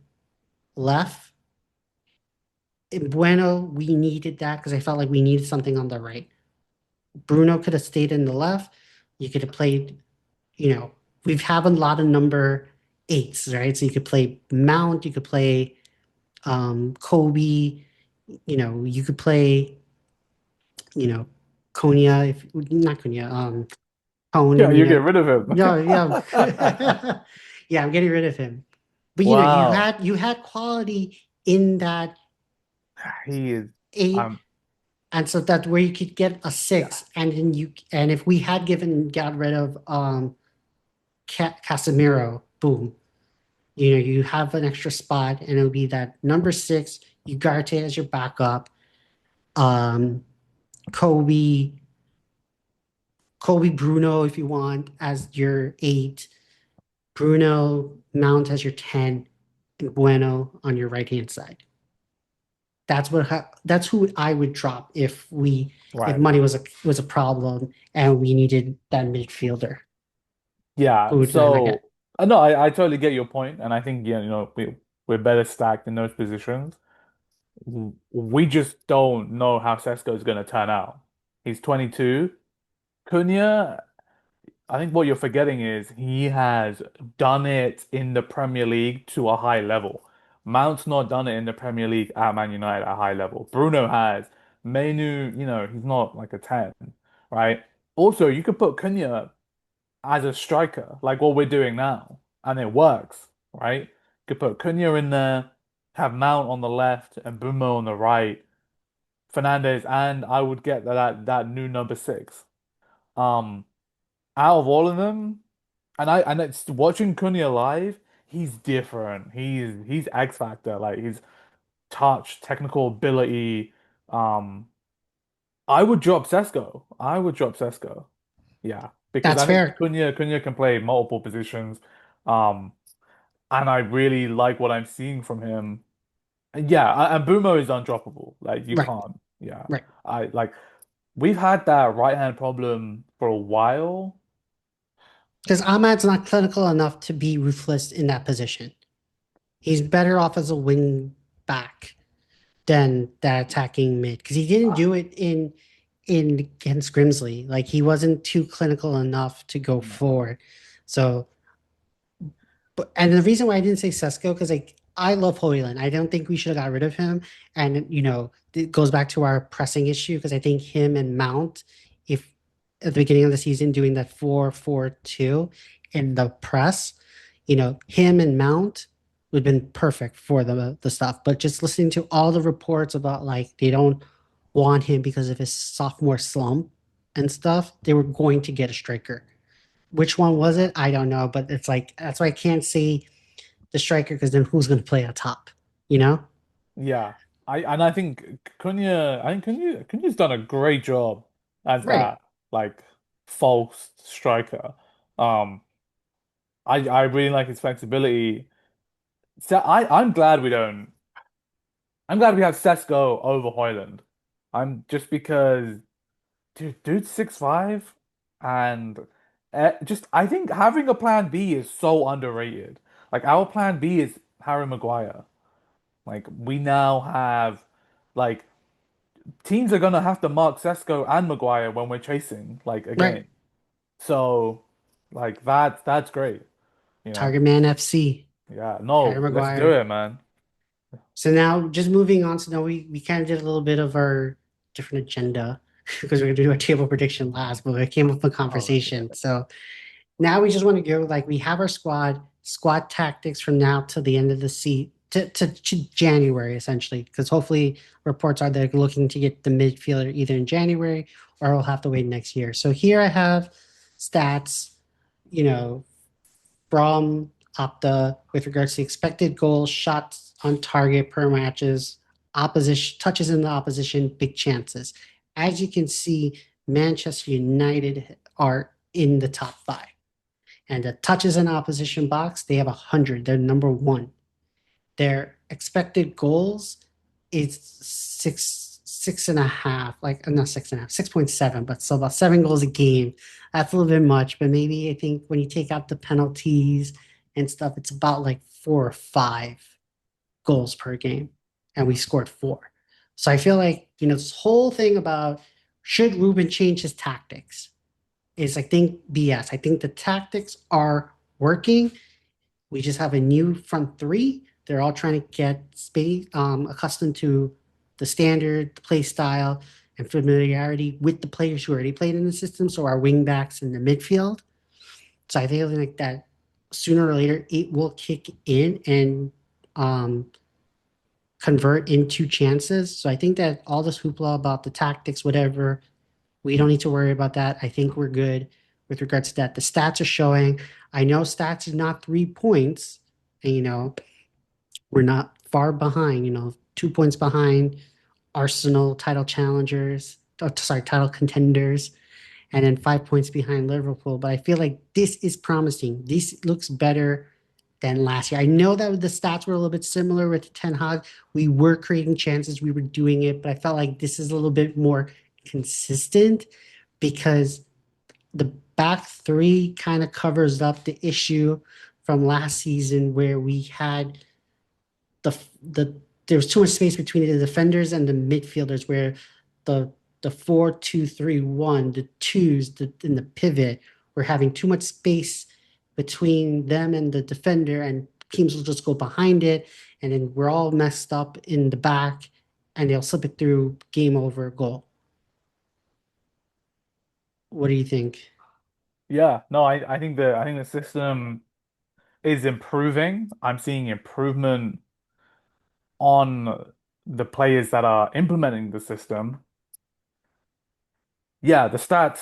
left. In Bueno, we needed that because I felt like we needed something on the right. Bruno could have stayed in the left. You could have played, you know, we've have a lot of number eights, right? So you could play Mount, you could play Kobe, you could play, you know, Konya, if not Konya, Yeah, Conan, you get rid of him. yeah, yeah, yeah, I'm getting rid of him. But you Wow. had quality in that He is, eight, um, and so that where you could get a yeah, six, and if we had got rid of Casemiro, boom, you have an extra spot, and it'll be that number six. Ugarte as your backup, um, Kobe, Kobe Bruno if you want as your eight, Bruno Mount as your 10, and Bueno on your right hand side. That's who I would drop if right. money was a problem and we needed that midfielder. Who Yeah, would I like so it? no, I totally get your point, and I think yeah, we're better stacked in those positions. We just don't know how Sesko is going to turn out. He's 22. Cunha, I think what you're forgetting is he has done it in the Premier League to a high level. Mount's not done it in the Premier League at Man United at a high level. Bruno has. Mainu, he's not like a 10, right? Also, you could put Cunha as a striker, like what we're doing now, and it works, right? You could put Cunha in there, have Mount on the left and Bumo on the right, Fernandez, and I would get that new number six. Um, Out of all of them, and it's watching Cunha live, he's different. He's X Factor, like his touch, technical ability. Um, I would drop Sesko. I would drop Sesko. Yeah, because That's I think fair. Cunha can play multiple positions. Um, and I really like what I'm seeing from him. And yeah, and Bumo is undroppable. Like you Right, can't. Yeah, right. I like we've had that right hand problem for a while. Because Ahmad's not clinical enough to be ruthless in that position. He's better off as a wing back than that attacking mid because he didn't do it in against Grimsley. Like he wasn't too clinical enough to go No. forward. So, but and the reason why I didn't say Sesko because like I love Hoyland. I don't think we should have got rid of him. And it goes back to our pressing issue because I think him and Mount, if at the beginning of the season doing that 4-4-2 in the press, him and Mount would have been perfect for the stuff. But just listening to all the reports about like they don't want him because of his sophomore slump and stuff, they were going to get a striker. Which one was it? I don't know, but it's like that's why I can't say the striker because then who's going to play on top? You know? Yeah. I think Cunha's done a great job as Right. that like false striker. Um I really like his flexibility. So I'm glad we have Sesko over Hoyland. I'm just because dude's 6'5", and just I think having a plan B is so underrated. Like our plan B is Harry Maguire. Like we now have like teams are gonna have to mark Sesko and Maguire when we're chasing like a Right. game. So like that's great, you know. Target Man FC, Yeah, Harry no, let's do Maguire. it, man. So now just moving on. So now we kind of did a little bit of our different agenda because we're going to do a table prediction last, but it came up with a Oh yeah. conversation. So now we just want to go like we have our squad tactics from now to the end of the seat to January essentially, because hopefully reports are they're looking to get the midfielder either in January or we'll have to wait next year. So here I have stats, you know, from Opta with regards to expected goals, shots on target per matches, opposition touches in the opposition, big chances. As you can see, Manchester United are in the top five. And the touches in opposition box, they have 100. They're number one. Their expected goals is six and a half, like not 6.5, 6.7, but so about 7 goals a game. That's a little bit much, but maybe I think when you take out the penalties and stuff, it's about like 4 or 5 goals per game. And we scored four. So I feel like, this whole thing about should Ruben change his tactics is I think BS. I think the tactics are working. We just have a new front three. They're all trying to get accustomed to the standard, the play style, and familiarity with the players who already played in the system. So our wing backs in the midfield. So I feel like that sooner or later it will kick in and um, convert into chances. So I think that all this hoopla about the tactics, whatever, we don't need to worry about that. I think we're good with regards to that. The stats are showing. I know stats is not 3 points, and we're not far behind. 2 points behind Arsenal title challengers. Oh, sorry, title contenders, and then 5 points behind Liverpool. But I feel like this is promising. This looks better than last year. I know that the stats were a little bit similar with Ten Hag. We were creating chances, we were doing it, but I felt like this is a little bit more consistent because the back three kind of covers up the issue from last season where we had the there was too much space between the defenders and the midfielders where the the 4-2-3-1, the twos in the pivot were having too much space between them and the defender, and teams will just go behind it, and then we're all messed up in the back, and they'll slip it through, game over, goal. What do you think? Yeah, no, I think the system is improving. I'm seeing improvement on the players that are implementing the system. Yeah, the stats.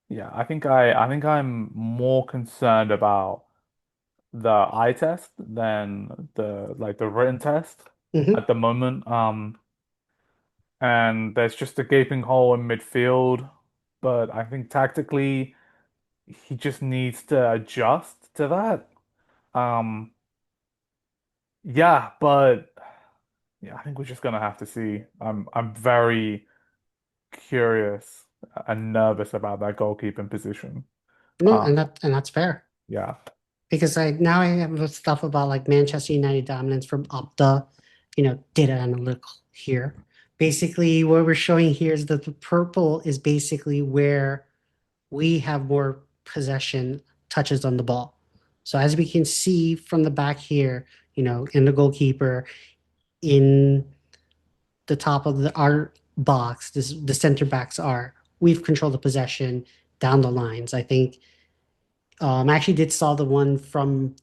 Yeah, I think I'm more concerned about the eye test than the written test Hmm. at the moment. And there's just a gaping hole in midfield, but I think tactically he just needs to adjust to that. Um, yeah, but yeah, I think we're just gonna have to see. I'm very curious and nervous about that goalkeeping position. No, Um, and that's fair. yeah. Because I have the stuff about like Manchester United dominance from Opta, data analytical here. Basically, what we're showing here is that the purple is basically where we have more possession touches on the ball. So as we can see from the back here, in the goalkeeper, in the top of our box, the center backs are. We've controlled the possession down the lines. I think I actually did saw the one from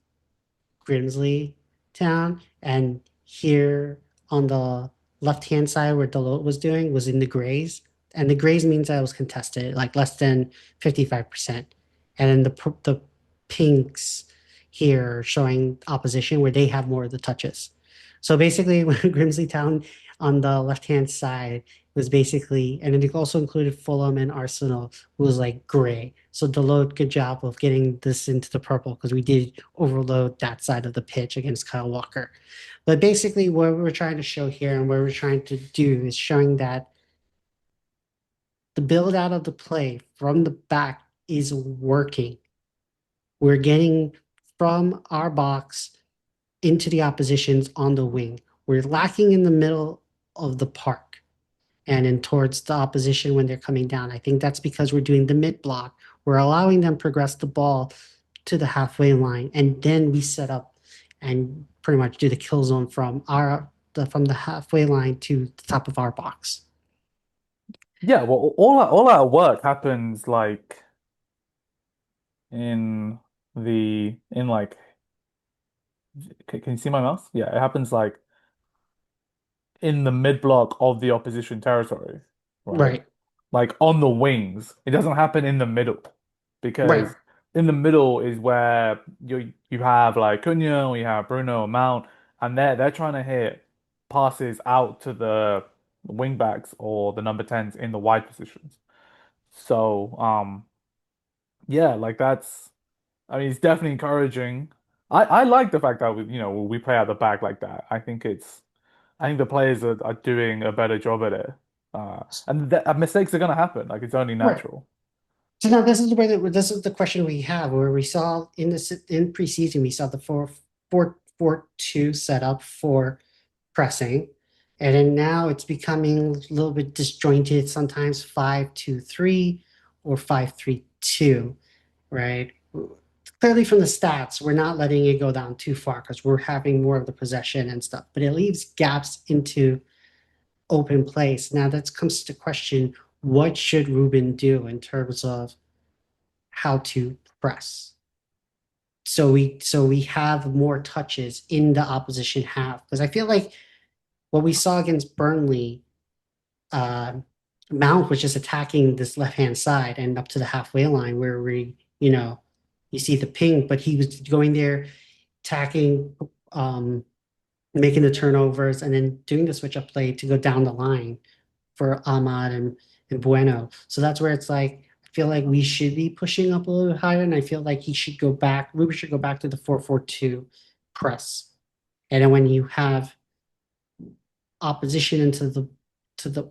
Grimsley Town, and here on the left hand side where Deloitte was doing was in the grays, and the grays means that it was contested, like less than 55%, and then the pinks here are showing opposition where they have more of the touches. So basically, when Grimsley Town on the left hand side was basically, and then it also included Fulham and Arsenal, who was like gray. So Deloitte, good job of getting this into the purple because we did overload that side of the pitch against Kyle Walker. But basically, what we're trying to show here and what we're trying to do is showing that the build out of the play from the back is working. We're getting from our box into the oppositions on the wing. We're lacking in the middle of the park and in towards the opposition when they're coming down. I think that's because we're doing the mid block. We're allowing them progress the ball to the halfway line, and then we set up and pretty much do the kill zone from the halfway line to the top of our box. Yeah, well, all our work happens like in in like can you see my mouse? Yeah, it happens like in the mid block of the opposition territory, right? Right, Like on the wings. It doesn't happen in the middle right, because in the middle is where you have like Cunha or you have Bruno or Mount, and they're trying to hit passes out to the wing backs or the number 10s in the wide positions. So yeah, like that's I mean it's definitely encouraging. I like the fact that we play at the back like that. I think the players are doing a better job at it. And mistakes are gonna happen. Like it's only right. natural. So now this is the question we have where we saw in preseason we saw the 4-4-2 setup for pressing. And then now it's becoming a little bit disjointed, sometimes 5-2-3 or 5-3-2, right? Clearly from the stats, we're not letting it go down too far because we're having more of the possession and stuff, but it leaves gaps into open place. Now that comes to the question, what should Ruben do in terms of how to press? So we have more touches in the opposition half. Because I feel like what we saw against Burnley, uh, Mount was just attacking this left hand side and up to the halfway line where you see the ping, but he was going there, attacking, making the turnovers, and then doing the switch up play to go down the line for Ahmad and Bueno. So that's where it's like, I feel like we should be pushing up a little bit higher, and I feel like Ruben should go back to the 4-4-2 press. And then when you have opposition into the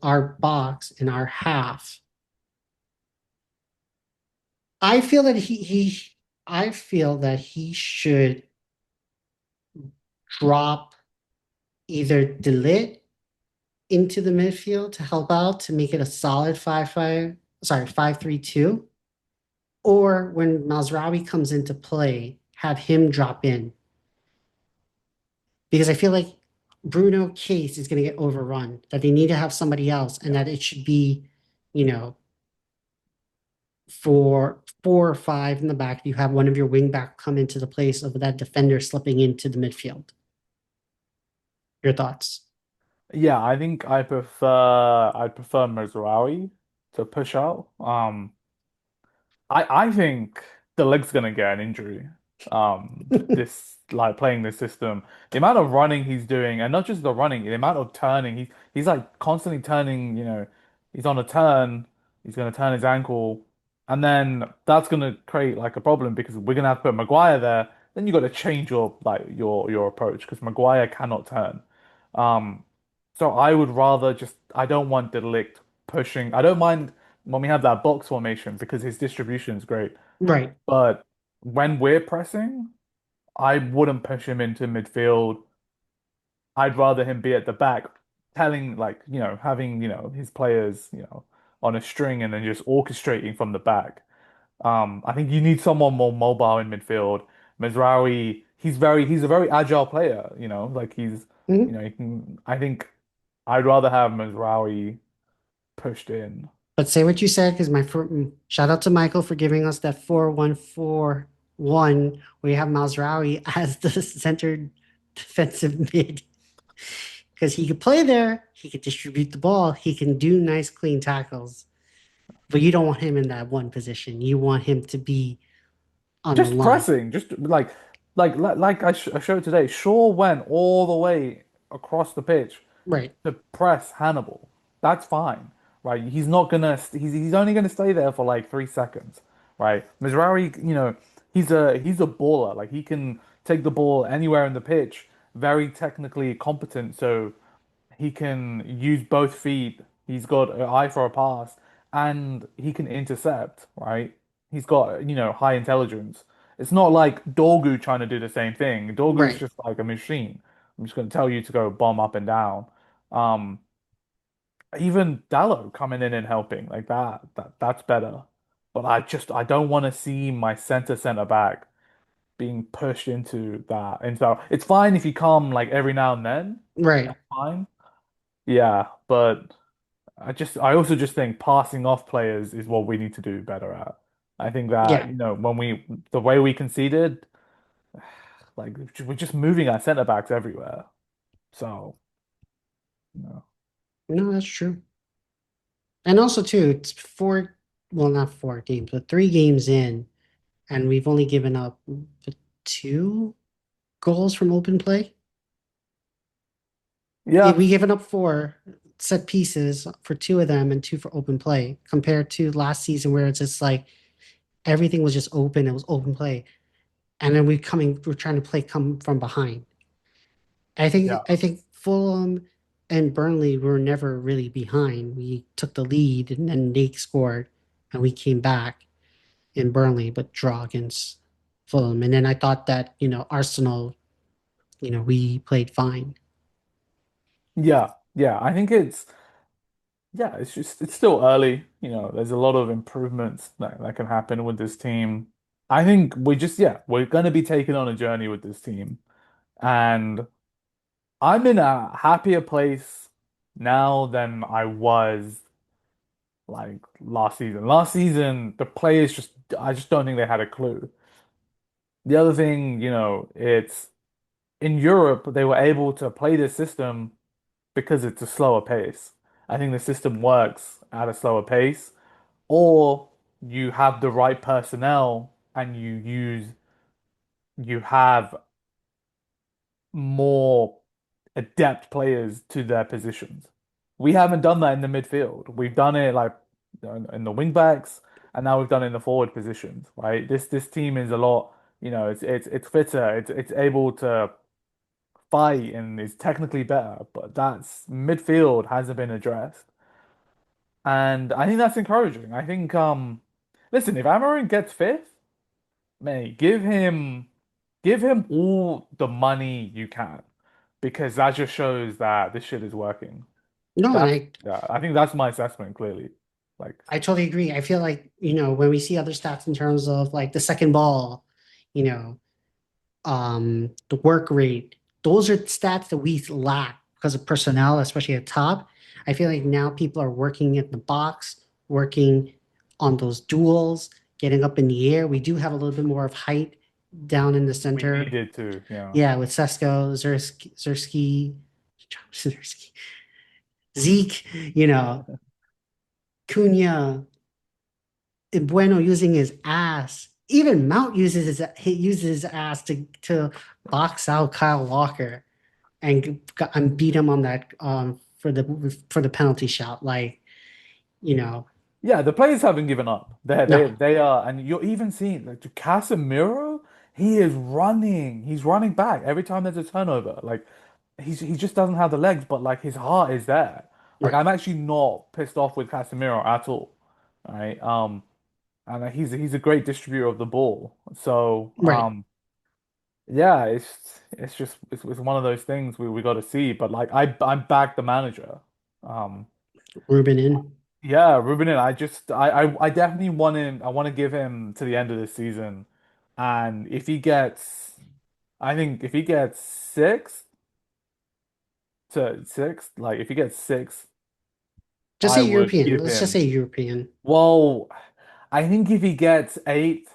our box in our half. I feel that he should drop either Delit into the midfield to help out to make it a solid 5-3-2, or when Mazraoui comes into play, have him drop in because I feel like Bruno Case is going to get overrun. That they need to have somebody else, and that it should be, you know, for 4 or 5 in the back, you have one of your wing back come into the place of that defender slipping into the midfield. Your thoughts? Yeah, I think I prefer Mazraoui to push out. I think the leg's gonna get an injury. This like playing this system, the amount of running he's doing, and not just the running, the amount of turning. He's like constantly turning. He's on a turn. He's gonna turn his ankle, and then that's gonna create like a problem because we're gonna have to put Maguire there. Then you got to change your approach because Maguire cannot turn. Um, so I would rather just I don't want Delict pushing. I don't mind when we have that box formation because his distribution is great. Right, But when we're pressing, I wouldn't push him into midfield. I'd rather him be at the back, telling like, having, his players, on a string and then just orchestrating from the back. I think you need someone more mobile in midfield. Mazraoui, he's a very agile player, you know, like Mhm. he can I think I'd rather have Mazraoui pushed in. But say what you said, because shout out to Michael for giving us that 4-1-4-1 where you have Mazraoui as the center defensive mid. Because he could play there, he could distribute the ball, he can do nice clean tackles. But you don't want him in that one position. You want him to be on the Just line. pressing, just like I showed today, Shaw went all the way across the pitch Right, to press Hannibal. That's fine, right? He's not gonna. He's only gonna stay there for like 3 seconds, right? Mizrahi, you know, he's a baller. Like he can take the ball anywhere in the pitch. Very technically competent, so he can use both feet. He's got an eye for a pass, and he can intercept, right? He's got, you know, high intelligence. It's not like Dorgu trying to do the same thing. Dorgu's right. just like a machine. I'm just going to tell you to go bomb up and down. Um, Even Dallo coming in and helping like that's better. But I don't want to see my center back being pushed into that. And so it's fine if you come like every now and then. Right. That's fine. Yeah, but I also just think passing off players is what we need to do better at. I think that, Yeah. you know, the way we conceded, like we're just moving our centre backs everywhere. So, you know. No, that's true. And also too, it's well, not 4 games, but 3 games in, and we've only given up 2 goals from open play. Yeah, Yeah, we given up 4 set pieces for 2 of them and 2 for open play compared to last season where it's just like everything was just open. It was open play. And then we're trying to play come from behind. yeah, I think Fulham and Burnley were never really behind. We took the lead and then Nate scored and we came back in Burnley, but draw against Fulham. And then I thought that, Arsenal, we played fine. yeah. I think yeah, it's just it's still early. You know, there's a lot of improvements that can happen with this team. I think we're gonna be taking on a journey with this team. And I'm in a happier place now than I was like last season. Last season, the players I just don't think they had a clue. The other thing, you know, it's in Europe, they were able to play this system because it's a slower pace. I think the system works at a slower pace, or you have the right personnel and you have more adept players to their positions. We haven't done that in the midfield. We've done it like in the wing backs, and now we've done it in the forward positions, right? This team is a lot, you know, it's fitter, it's able to fight and is technically better, but that's midfield hasn't been addressed. And I think that's encouraging. I think listen, if Amarin gets fifth, mate, give him all the money you can because that just shows that this shit is working. No, and That's yeah, I think that's my assessment clearly. Like, I totally agree. I feel like, when we see other stats in terms of like the second ball, you know, the work rate, those are stats that we lack because of personnel, especially at top. I feel like now people are working in the box, working on those duels, getting up in the air. We do have a little bit more of height down in the we center. needed to, you know. Yeah, with Sesko, Zersky, Zeke, Cunha, Bueno using his ass. Even Mount he uses his ass to box out Kyle Walker and beat him on that for the penalty shot. Like, you know, Yeah, the players haven't given up. no, They are, and you're even seeing like Casemiro, he is running. He's running back every time there's a turnover. Like he just doesn't have the legs, but like his heart is there. Like right, I'm actually not pissed off with Casemiro at all. All right. And he's a great distributor of the ball. So right. yeah, it's one of those things we got to see. But like I'm back the manager. Um. Ruben in. Yeah, Ruben, I definitely want him. I want to give him to the end of the season, and if he gets, I think if he gets six to six, like if he gets six, Just I say would European. give Let's just him. say European. Well, I think if he gets eight,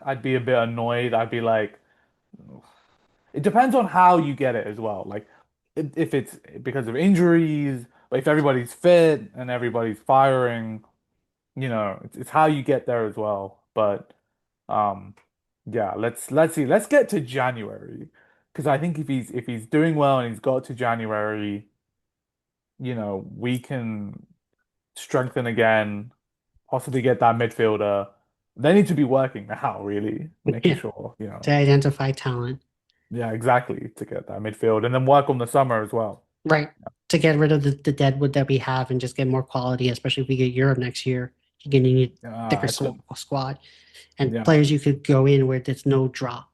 I'd be a bit annoyed. I'd be like, it depends on how you get it as well. Like, if it's because of injuries, but if everybody's fit and everybody's firing, it's how you get there as well. But um, yeah, let's see. Let's get to January because I think if he's doing well and he's got to January, we can strengthen again, possibly get that midfielder. They need to be working now, really, making Yeah, sure, to identify talent. yeah, exactly, to get that midfield and then work on the summer as well. Right. To get rid of the deadwood that we have and just get more quality, especially if we get Europe next year. You're gonna need thicker I could, squad and yeah, players you could go in where there's no drop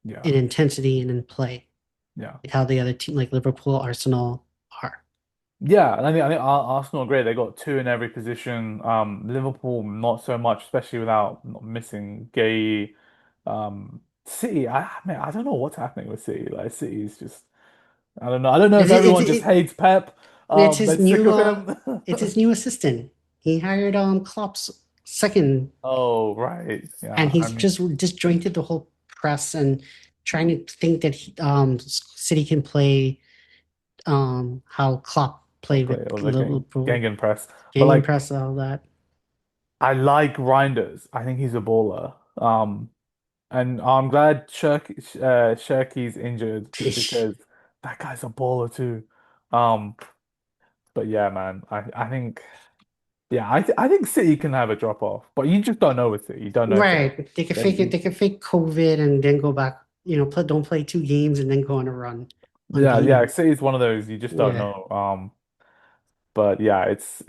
in yeah, intensity and in play, yeah. like how the other team like Liverpool, Arsenal are. Yeah, and I think Arsenal are great. They got two in every position. Liverpool not so much, especially without not missing Gay. City, I don't know what's happening with City. Like City's just, I don't know. I don't know if everyone just hates Pep. It's They're his sick new of him. it's his new assistant. He hired Klopp's second, Oh, right. and Yeah. I he's mean, just disjointed the whole press and trying to think that City can play how Klopp I'll played play with it with the Liverpool, Gengen press. But getting like, press all that. I like Reinders. I think he's a baller. And I'm glad Shirky's injured because that guy's a baller too. Um, but yeah, man, I think yeah, I think City can have a drop off, but you just don't know with City. You don't know if Right. They could fake it. they They could fake COVID and then go back, don't play two games and then go on a run yeah, unbeaten. City's one of those you just don't Yeah. know. But yeah, it's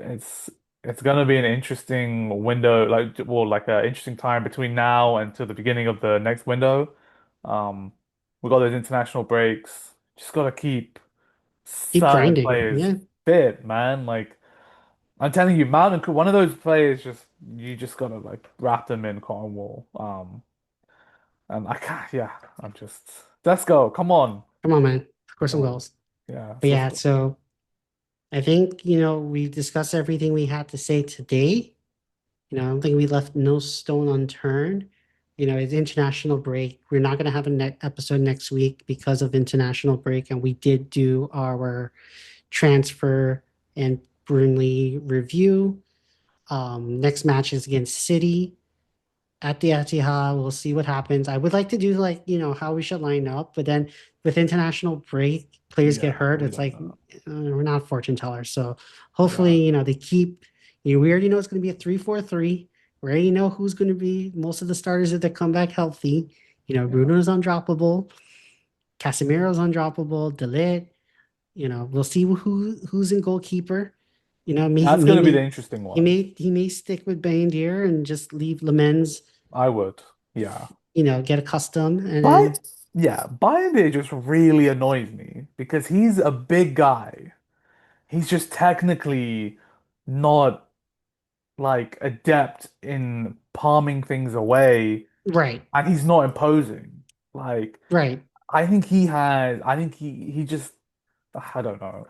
gonna be an interesting window, like an interesting time between now and to the beginning of the next window. Um, we got those international breaks. Just gotta keep Keep certain grinding. players Yeah. fit, man. Like I'm telling you, one of those players just you just gotta like wrap them in cotton wool. And I can't, yeah, I'm just let's go. Come on. Come on, man. Score some Oh, goals. yeah, But let's yeah, go. so I think, we discussed everything we had to say today. I don't think we left no stone unturned. It's international break. We're not going to have a episode next week because of international break. And we did do our transfer and Burnley review. Next match is against City at the Etihad. We'll see what happens. I would like to do like, how we should line up, but then with international break, players get Yeah, hurt. we It's don't like know. we're not fortune tellers. So hopefully, Yeah, they keep, we already know it's going to be a 3-4-3. We already know who's going to be most of the starters if they come back healthy. yeah. Bruno's undroppable, Casemiro's undroppable, Delit, we'll see who's in goalkeeper. That's gonna be the interesting one. He may stick with Bandier and just leave Lemens, I would. Yeah. get accustomed and But then yeah, Bayern just really annoys me because he's a big guy. He's just technically not like adept in palming things away, right, and he's not imposing. Like right. I think he just I don't know.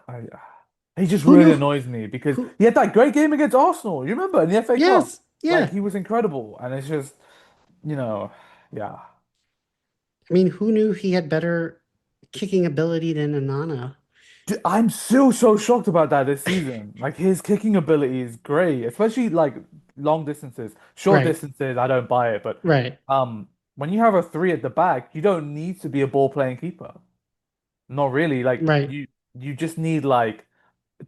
He just Who really knew annoys me because who he had that great game against Arsenal. You remember in the FA Cup? yes, Like yeah. he was incredible, and it's just you know, yeah. I mean, who knew he had better kicking ability than Anana? I'm still so shocked about that this season. Like his kicking ability is great, especially like long distances. Short Right, distances, I don't buy it, but right, when you have a three at the back, you don't need to be a ball playing keeper. Not really. Like right. you just need like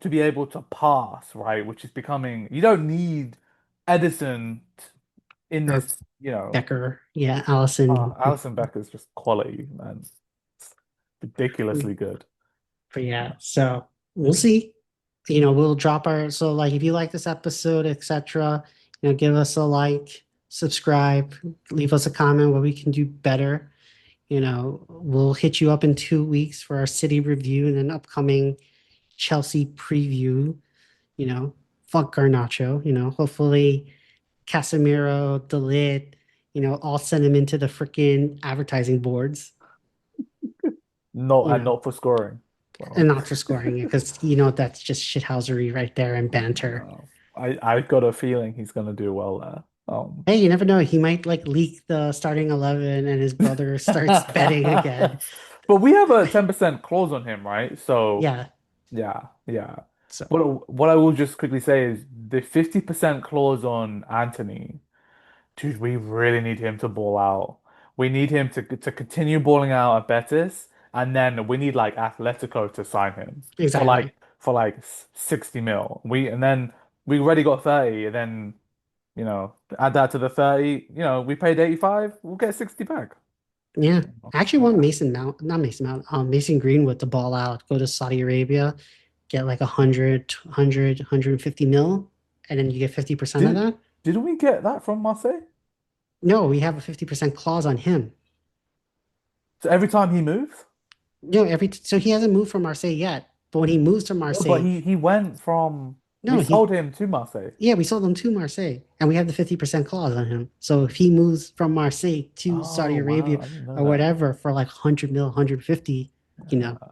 to be able to pass, right? Which is becoming you don't need Edison in Or this, Becker, yeah, Allison. Alisson Becker's just quality, man. It's ridiculously good. But yeah, so we'll see. We'll drop our so like if you like this episode, etc. Give us a like, subscribe, leave us a comment what we can do better. We'll hit you up in 2 weeks for our city review and then upcoming Chelsea preview. You know, fuck Garnacho. Hopefully Casemiro, Delit, I'll send him into the freaking advertising boards, No, you and know, not for scoring. and Well, not for scoring it because that's just shithousery right there and banter. no. I got a feeling he's gonna do well there. Hey, you never know. He might like leak the starting 11 and his brother starts betting again. But we have a 10% clause on him, right? So Yeah. yeah, yeah. So But what I will just quickly say is the 50% clause on Anthony. Dude, we really need him to ball out. We need him to continue balling out at Betis, and then we need like Atletico to sign him for exactly. 60 mil. And then we already got 30, and then add that to the 30, we paid 85, we'll get 60 back. Yeah. I actually want Yeah. Mason Mount, not Mason Mount, Mason Greenwood to ball out, go to Saudi Arabia, get like 150 mil, and then you get 50% of Did that. didn't we get that from Marseille? No, we have a 50% clause on him. So every time he moves? So he hasn't moved from Marseille yet. But when he moves to No, but Marseille, he went from we no, sold him to Marseille. yeah, we sold him to Marseille and we have the 50% clause on him. So if he moves from Marseille to Saudi Oh wow, Arabia I didn't know or that. whatever for like 100 mil, 150, you know, Yeah.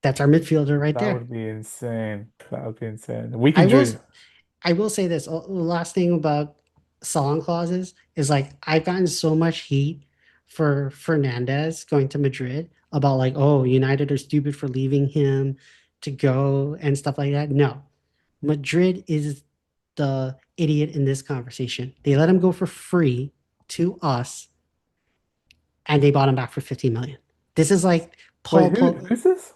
that's our midfielder right That there. would be insane. That would be insane. We I can will do. I will say this. The last thing about song clauses is like I've gotten so much heat for Fernandez going to Madrid about like, oh, United are stupid for leaving him to go and stuff like that. No, Madrid is the idiot in this conversation. They let him go for free to us and they bought him back for 50 million. This is like Wait, Paul who's this?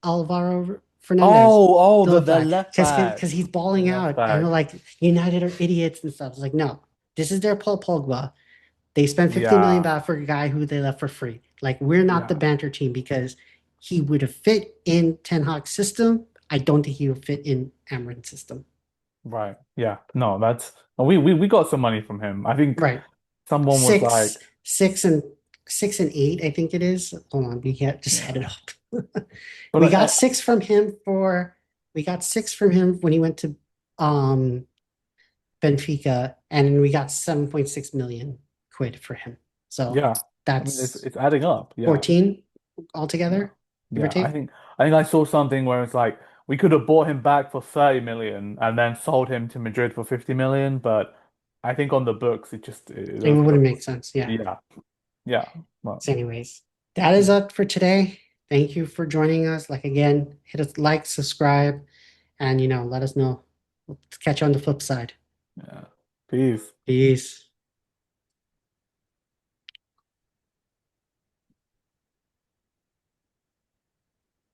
Alvaro Fernandez, Oh, the the left the back, left because back. he's The balling left out and they're back. like United are idiots and stuff. It's like no, this is their Paul Pogba. They spent 50 million Yeah, baht for a guy who they left for free. Like we're not the yeah, banter team because he would have fit in Ten Hag's system. I don't think he would fit in Amarin's system. right. Yeah. No, that's we got some money from him. I think Right. someone was Six, like, six and 6 and 8, I think it is. Hold on, just had it yeah. up. But we got six from him when he went to um Benfica, and we got 7.6 million quid for him. So yeah. I mean, it's that's it's adding up. Yeah. 14 Yeah. altogether, give or Yeah. I take. think I think I saw something where it's like we could have bought him back for 30 million and then sold him to Madrid for 50 million, but I think on the books it It doesn't wouldn't look. make sense. Yeah. Yeah. Yeah. Well, So, anyways, that is up for today. Thank you for joining us. Like again, hit us like, subscribe, and let us know. We'll catch you on the flip side. yeah. Peace. Peace.